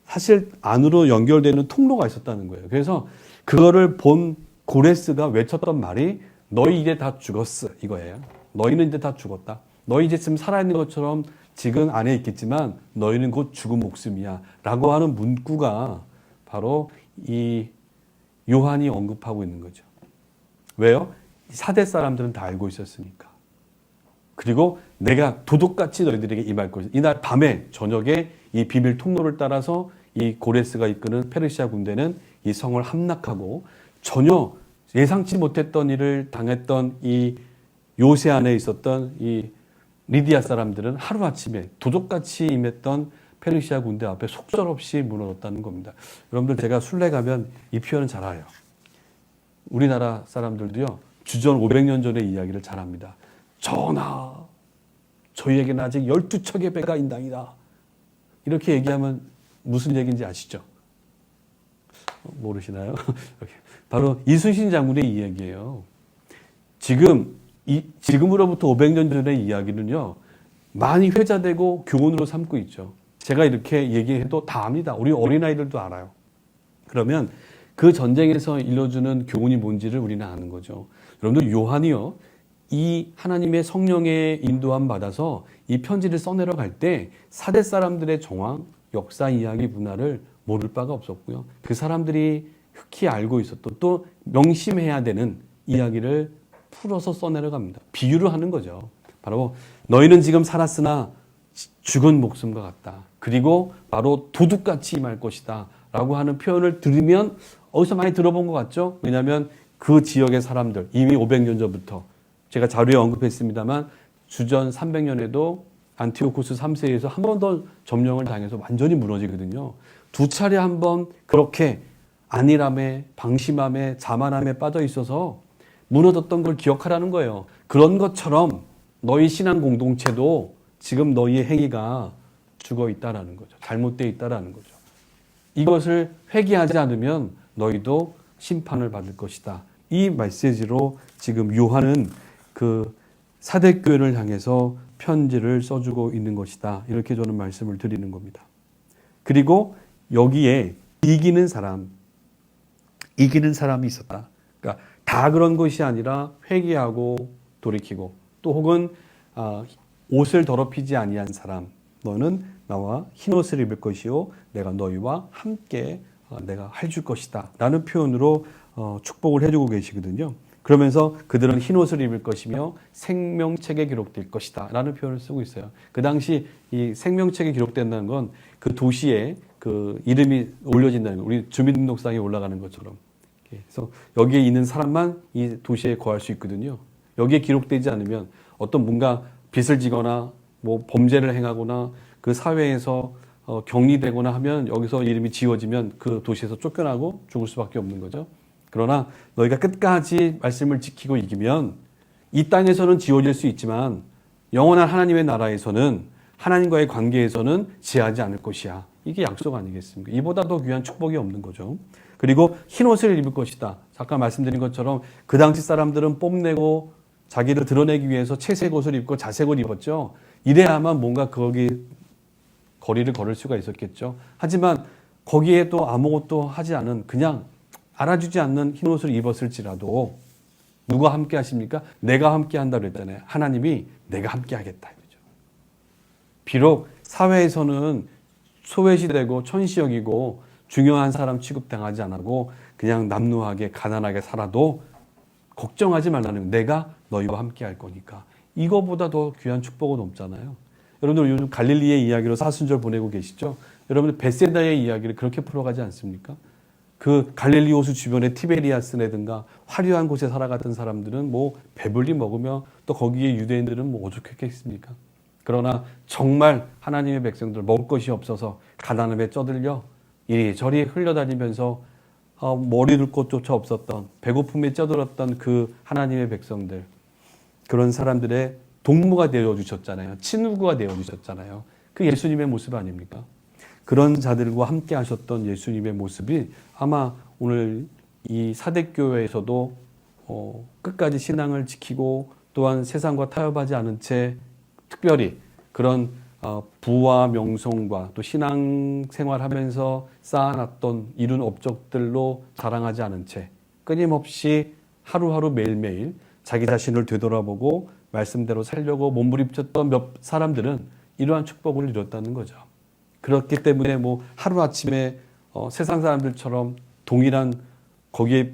사실 안으로 연결되는 통로가 있었다는 거예요. 그래서 그거를 본 고레스가 외쳤던 말이 너희 이제 다 죽었어 이거예요. 너희는 이제 다 죽었다. 너희 이제 지금 살아있는 것처럼 지금 안에 있겠지만 너희는 곧 죽은 목숨이야 라고 하는 문구가 바로 이 요한이 언급하고 있는 거죠. 왜요? 사대 사람들은 다 알고 있었으니까. 그리고 내가 도둑같이 너희들에게 임할 것이다. 이날 밤에 저녁에 이 비밀 통로를 따라서 이 고레스가 이끄는 페르시아 군대는 이 성을 함락하고 전혀 예상치 못했던 일을 당했던 이 요새 안에 있었던 이 리디아 사람들은 하루아침에 도둑같이 임했던 페르시아 군대 앞에 속절없이 무너졌다는 겁니다. 여러분들 제가 순례 가면 이 표현은 잘 알아요. 우리나라 사람들도요. 주전 500년 전의 이야기를 잘 합니다. 전하, 저희에게는 아직 12척의 배가 인당이다. 이렇게 얘기하면 무슨 얘기인지 아시죠? 모르시나요? 바로 이순신 장군의 이야기예요. 지금으로부터 500년 전의 이야기는요. 많이 회자되고 교훈으로 삼고 있죠. 제가 이렇게 얘기해도 다 압니다. 우리 어린아이들도 알아요. 그러면 그 전쟁에서 일러주는 교훈이 뭔지를 우리는 아는 거죠. 여러분들 요한이요. 이 하나님의 성령의 인도함 받아서 이 편지를 써내려 갈 때 사대 사람들의 정황, 역사 이야기 문화를 모를 바가 없었고요. 그 사람들이 흑히 알고 있었던 또 명심해야 되는 이야기를 풀어서 써내려 갑니다. 비유를 하는 거죠. 바로 너희는 지금 살았으나 죽은 목숨과 같다. 그리고 바로 도둑같이 임할 것이다. 라고 하는 표현을 들으면 어디서 많이 들어본 것 같죠? 왜냐하면 그 지역의 사람들 이미 500년 전부터 제가 자료에 언급했습니다만 주전 300년에도 안티오코스 3세에서 한 번 더 점령을 당해서 완전히 무너지거든요. 두 차례 한 번 그렇게 안일함에 방심함에 자만함에 빠져 있어서 무너졌던 걸 기억하라는 거예요. 그런 것처럼 너희 신앙 공동체도 지금 너희의 행위가 죽어 있다라는 거죠. 잘못되어 있다라는 거죠. 이것을 회개하지 않으면 너희도 심판을 받을 것이다. 이 메시지로 지금 요한은 그 사대교회를 향해서 편지를 써주고 있는 것이다. 이렇게 저는 말씀을 드리는 겁니다. 그리고 여기에 이기는 사람이 있었다. 그러니까 다 그런 것이 아니라 회개하고 돌이키고 또 혹은 옷을 더럽히지 아니한 사람 너는 나와 흰 옷을 입을 것이요 내가 너희와 함께 내가 해줄 것이다 라는 표현으로 축복을 해주고 계시거든요. 그러면서 그들은 흰 옷을 입을 것이며 생명책에 기록될 것이다 라는 표현을 쓰고 있어요. 그 당시 이 생명책에 기록된다는 건 그 도시에 그 이름이 올려진다는 거, 우리 주민등록상에 올라가는 것처럼. 그래서 여기에 있는 사람만 이 도시에 거할 수 있거든요. 여기에 기록되지 않으면 어떤 뭔가 빚을 지거나 뭐 범죄를 행하거나 그 사회에서 격리되거나 하면 여기서 이름이 지워지면 그 도시에서 쫓겨나고 죽을 수밖에 없는 거죠. 그러나 너희가 끝까지 말씀을 지키고 이기면 이 땅에서는 지워질 수 있지만 영원한 하나님의 나라에서는 하나님과의 관계에서는 지하지 않을 것이야. 이게 약속 아니겠습니까? 이보다 더 귀한 축복이 없는 거죠. 그리고 흰 옷을 입을 것이다. 잠깐 말씀드린 것처럼 그 당시 사람들은 뽐내고 자기를 드러내기 위해서 채색 옷을 입고 자색 옷을 입었죠. 이래야만 뭔가 거기 거리를 걸을 수가 있었겠죠. 하지만 거기에 또 아무것도 하지 않은 그냥 알아주지 않는 흰 옷을 입었을지라도 누가 함께 하십니까? 내가 함께 한다고 그랬잖아요. 하나님이 내가 함께 하겠다. 이거죠. 비록 사회에서는 소외시되고 천시 여기고 중요한 사람 취급당하지 않고 그냥 남루하게 가난하게 살아도 걱정하지 말라는 거예요. 내가 너희와 함께 할 거니까. 이거보다 더 귀한 축복은 없잖아요. 여러분들 요즘 갈릴리의 이야기로 사순절 보내고 계시죠? 여러분들 베세다의 이야기를 그렇게 풀어가지 않습니까? 그 갈릴리 호수 주변의 티베리아스라든가 화려한 곳에 살아갔던 사람들은 뭐 배불리 먹으며 또 거기에 유대인들은 뭐 오죽했겠습니까? 그러나 정말 하나님의 백성들 먹을 것이 없어서 가난함에 쪄들려 이리저리 흘려다니면서 머리둘 곳조차 없었던 배고픔에 쪄들었던 그 하나님의 백성들 그런 사람들의 동무가 되어주셨잖아요. 친구가 되어주셨잖아요. 그 예수님의 모습 아닙니까? 그런 자들과 함께 하셨던 예수님의 모습이 아마 오늘 이 사대교회에서도 끝까지 신앙을 지키고 또한 세상과 타협하지 않은 채 특별히 그런 부와 명성과 또 신앙생활하면서 쌓아놨던 이룬 업적들로 자랑하지 않은 채 끊임없이 하루하루 매일매일 자기 자신을 되돌아보고 말씀대로 살려고 몸부림쳤던 몇 사람들은 이러한 축복을 이뤘다는 거죠. 그렇기 때문에 뭐 하루아침에 세상 사람들처럼 동일한 거기에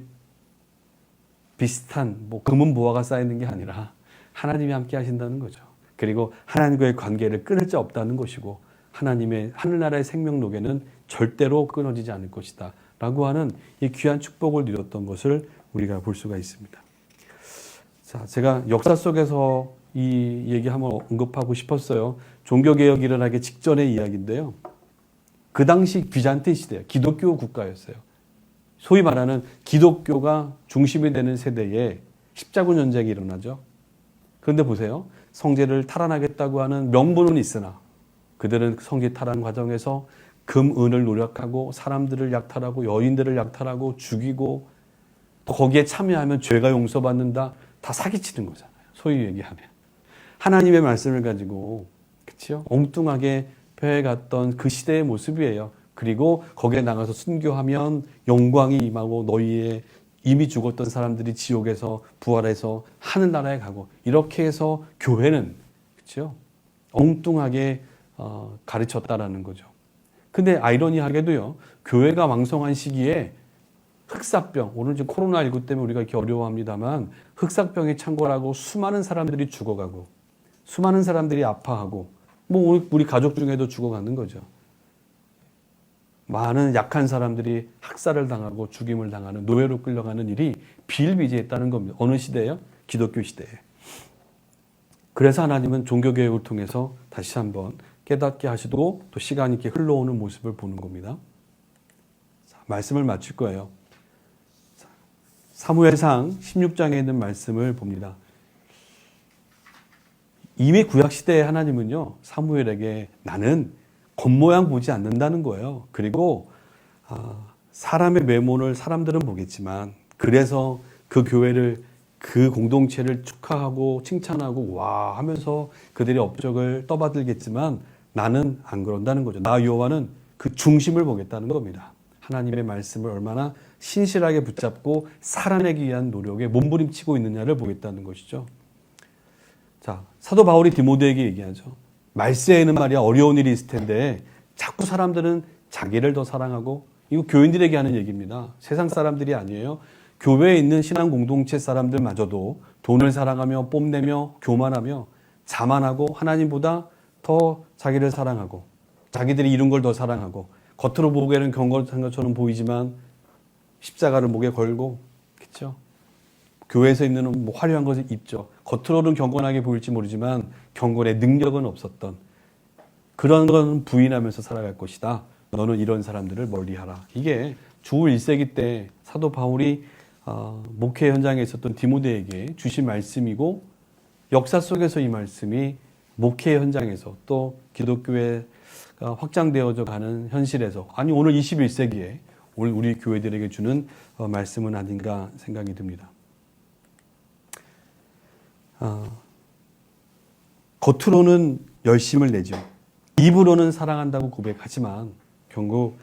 비슷한 뭐 금은 보화가 쌓이는 게 아니라 하나님이 함께 하신다는 거죠. 그리고 하나님과의 관계를 끊을 자 없다는 것이고 하나님의 하늘나라의 생명록에는 절대로 끊어지지 않을 것이다 라고 하는 이 귀한 축복을 누렸던 것을 우리가 볼 수가 있습니다. 자, 제가 역사 속에서 이 얘기 한번 언급하고 싶었어요. 종교개혁이 일어나기 직전의 이야기인데요. 그 당시 비잔틴 시대예요. 기독교 국가였어요. 소위 말하는 기독교가 중심이 되는 세대에 십자군 전쟁이 일어나죠. 그런데 보세요. 성제를 탈환하겠다고 하는 명분은 있으나 그들은 성제 탈환 과정에서 금, 은을 노력하고 사람들을 약탈하고 여인들을 약탈하고 죽이고 또 거기에 참여하면 죄가 용서받는다. 다 사기치는 거잖아요. 소위 얘기하면. 하나님의 말씀을 가지고 그렇죠? 엉뚱하게 펴해갔던 그 시대의 모습이에요. 그리고 거기에 나가서 순교하면 영광이 임하고 너희의 이미 죽었던 사람들이 지옥에서 부활해서 하늘나라에 가고 이렇게 해서 교회는 그렇죠? 엉뚱하게 가르쳤다라는 거죠. 근데 아이러니하게도요. 교회가 왕성한 시기에 흑사병, 오늘 지금 코로나19 때문에 우리가 이렇게 어려워합니다만 흑사병에 창궐하고 수많은 사람들이 죽어가고 수많은 사람들이 아파하고 뭐 우리 가족 중에도 죽어가는 거죠. 많은 약한 사람들이 학살을 당하고 죽임을 당하는 노예로 끌려가는 일이 비일비재했다는 겁니다. 어느 시대예요? 기독교 시대에. 그래서 하나님은 종교개혁을 통해서 다시 한번 깨닫게 하시고 또 시간이 이렇게 흘러오는 모습을 보는 겁니다. 자, 말씀을 마칠 거예요. 사무엘상 16장에 있는 말씀을 봅니다. 이미 구약시대의 하나님은요. 사무엘에게 나는 겉모양 보지 않는다는 거예요. 그리고 사람의 외모를 사람들은 보겠지만 그래서 그 교회를 그 공동체를 축하하고 칭찬하고 와 하면서 그들의 업적을 떠받들겠지만 나는 안 그런다는 거죠. 나 여호와는 그 중심을 보겠다는 겁니다. 하나님의 말씀을 얼마나 신실하게 붙잡고 살아내기 위한 노력에 몸부림치고 있느냐를 보겠다는 것이죠. 자, 사도 바울이 디모데에게 얘기하죠. 말세에는 말이야 어려운 일이 있을 텐데 자꾸 사람들은 자기를 더 사랑하고, 이거 교인들에게 하는 얘기입니다. 세상 사람들이 아니에요. 교회에 있는 신앙 공동체 사람들마저도 돈을 사랑하며 뽐내며 교만하며 자만하고 하나님보다 더 자기를 사랑하고 자기들이 이룬 걸 더 사랑하고, 겉으로 보기에는 경건한 것처럼 보이지만 십자가를 목에 걸고, 그렇죠? 교회에서 입는 뭐 화려한 것을 입죠. 겉으로는 경건하게 보일지 모르지만 경건의 능력은 없었던, 그런 건 부인하면서 살아갈 것이다. 너는 이런 사람들을 멀리하라. 이게 주 1세기 때 사도 바울이 목회 현장에 있었던 디모데에게 주신 말씀이고, 역사 속에서 이 말씀이 목회 현장에서 또 기독교회가 확장되어져 가는 현실에서, 아니 오늘 21세기에 오늘 우리 교회들에게 주는 말씀은 아닌가 생각이 듭니다. 겉으로는 열심을 내죠. 입으로는 사랑한다고 고백하지만 결국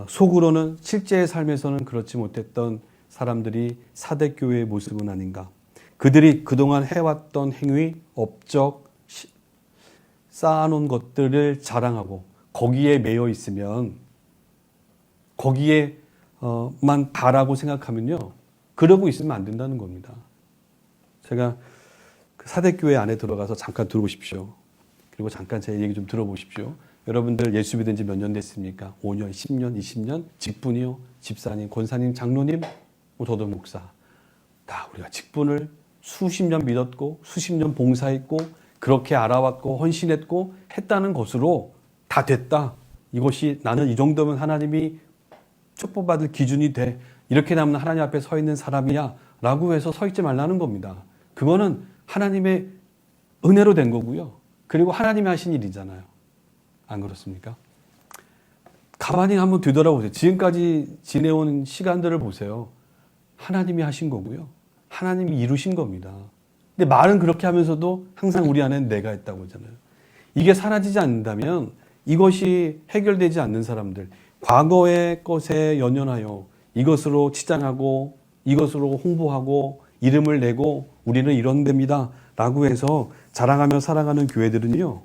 속으로는 실제의 삶에서는 그렇지 못했던 사람들이 사대교회의 모습은 아닌가. 그들이 그동안 해왔던 행위, 업적, 쌓아놓은 것들을 자랑하고 거기에 매여 있으면, 거기에만 다라고 생각하면요, 그러고 있으면 안 된다는 겁니다. 제가 사대교회 안에 들어가서 잠깐 들어보십시오. 그리고 잠깐 제 얘기 좀 들어보십시오. 여러분들 예수 믿은 지 몇 년 됐습니까? 5년, 10년, 20년? 직분이요? 집사님, 권사님, 장로님, 저도 목사. 다 우리가 직분을 수십 년 믿었고 수십 년 봉사했고 그렇게 알아왔고 헌신했고 했다는 것으로 다 됐다. 이것이 나는 이 정도면 하나님이 축복받을 기준이 돼. 이렇게 나면 하나님 앞에 서 있는 사람이야. 라고 해서 서 있지 말라는 겁니다. 그거는 하나님의 은혜로 된 거고요. 그리고 하나님이 하신 일이잖아요. 안 그렇습니까? 가만히 한번 되돌아보세요. 지금까지 지내온 시간들을 보세요. 하나님이 하신 거고요. 하나님이 이루신 겁니다. 근데 말은 그렇게 하면서도 항상 우리 안에는 내가 있다고 하잖아요. 이게 사라지지 않는다면, 이것이 해결되지 않는 사람들, 과거의 것에 연연하여 이것으로 치장하고 이것으로 홍보하고 이름을 내고 우리는 이런 데입니다 라고 해서 자랑하며 살아가는 교회들은요,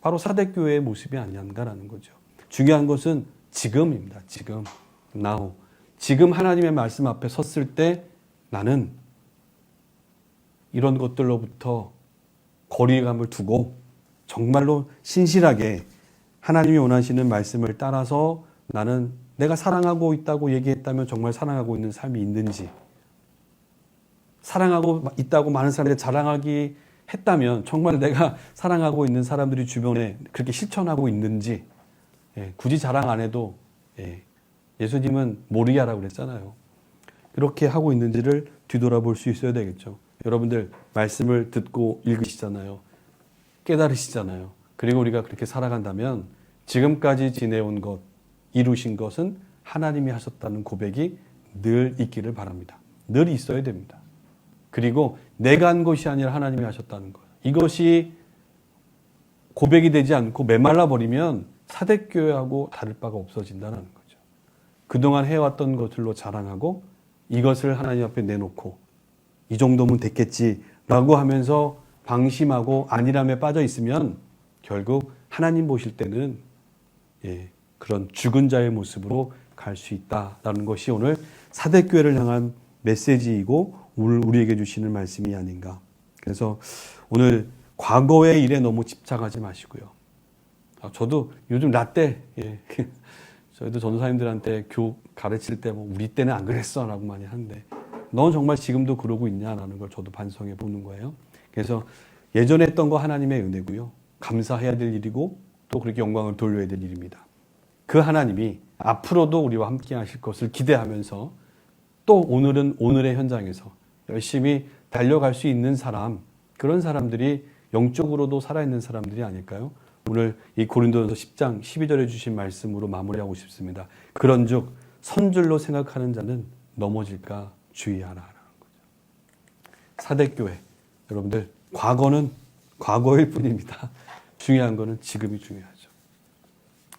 바로 사대교회의 모습이 아닌가라는 거죠. 중요한 것은 지금입니다. 지금, now. 지금 하나님의 말씀 앞에 섰을 때 나는 이런 것들로부터 거리감을 두고 정말로 신실하게 하나님이 원하시는 말씀을 따라서 나는 내가 사랑하고 있다고 얘기했다면 정말 사랑하고 있는 삶이 있는지, 사랑하고 있다고 많은 사람들이 자랑하기 했다면 정말 내가 사랑하고 있는 사람들이 주변에 그렇게 실천하고 있는지, 굳이 자랑 안 해도 예수님은 모리아라고 그랬잖아요. 그렇게 하고 있는지를 뒤돌아볼 수 있어야 되겠죠. 여러분들 말씀을 듣고 읽으시잖아요. 깨달으시잖아요. 그리고 우리가 그렇게 살아간다면 지금까지 지내온 것, 이루신 것은 하나님이 하셨다는 고백이 늘 있기를 바랍니다. 늘 있어야 됩니다. 그리고 내가 한 것이 아니라 하나님이 하셨다는 것. 이것이 고백이 되지 않고 메말라 버리면 사대교회하고 다를 바가 없어진다는 거죠. 그동안 해왔던 것들로 자랑하고 이것을 하나님 앞에 내놓고 이 정도면 됐겠지라고 하면서 방심하고 안일함에 빠져 있으면 결국 하나님 보실 때는 그런 죽은 자의 모습으로 갈 수 있다라는 것이 오늘 사대교회를 향한 메시지이고 오늘 우리에게 주시는 말씀이 아닌가. 그래서 오늘 과거의 일에 너무 집착하지 마시고요. 저도 요즘 라떼, 저희도 전도사님들한테 가르칠 때 뭐 우리 때는 안 그랬어 라고 많이 하는데, 넌 정말 지금도 그러고 있냐라는 걸 저도 반성해 보는 거예요. 그래서 예전에 했던 거 하나님의 은혜고요. 감사해야 될 일이고 또 그렇게 영광을 돌려야 될 일입니다. 그 하나님이 앞으로도 우리와 함께 하실 것을 기대하면서 또 오늘은 오늘의 현장에서 열심히 달려갈 수 있는 사람, 그런 사람들이 영적으로도 살아있는 사람들이 아닐까요? 오늘 이 고린도전서 10장 12절에 주신 말씀으로 마무리하고 싶습니다. 그런즉 선줄로 생각하는 자는 넘어질까 주의하라. 사대교회, 여러분들 과거는 과거일 뿐입니다. 중요한 거는 지금이 중요하죠.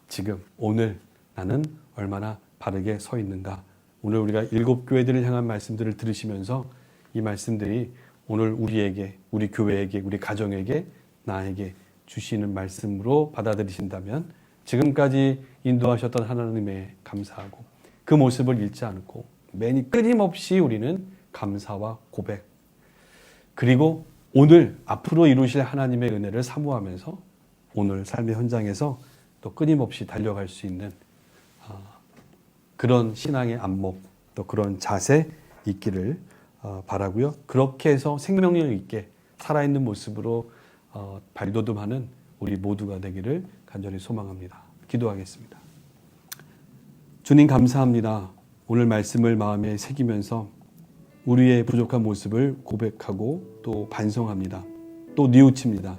지금, 오늘 나는 얼마나 바르게 서 있는가. 오늘 우리가 7 교회들을 향한 말씀들을 들으시면서 이 말씀들이 오늘 우리에게, 우리 교회에게, 우리 가정에게, 나에게 주시는 말씀으로 받아들이신다면 지금까지 인도하셨던 하나님에 감사하고 그 모습을 잃지 않고 매일 끊임없이 우리는 감사와 고백, 그리고 오늘 앞으로 이루실 하나님의 은혜를 사모하면서 오늘 삶의 현장에서 또 끊임없이 달려갈 수 있는 그런 신앙의 안목, 또 그런 자세 있기를 바라고요. 그렇게 해서 생명력 있게 살아있는 모습으로 발돋움하는 우리 모두가 되기를 간절히 소망합니다. 기도하겠습니다. 주님 감사합니다. 오늘 말씀을 마음에 새기면서 우리의 부족한 모습을 고백하고 또 반성합니다. 또 뉘우칩니다.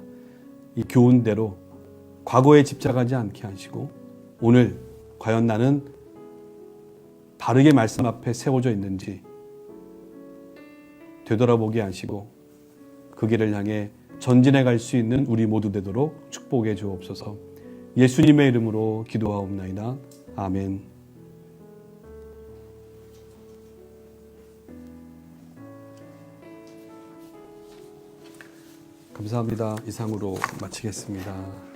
이 교훈대로 과거에 집착하지 않게 하시고 오늘 과연 나는 바르게 말씀 앞에 세워져 있는지 되돌아보게 하시고 그 길을 향해 전진해 갈 수 있는 우리 모두 되도록 축복해 주옵소서. 예수님의 이름으로 기도하옵나이다. 아멘. 감사합니다. 이상으로 마치겠습니다.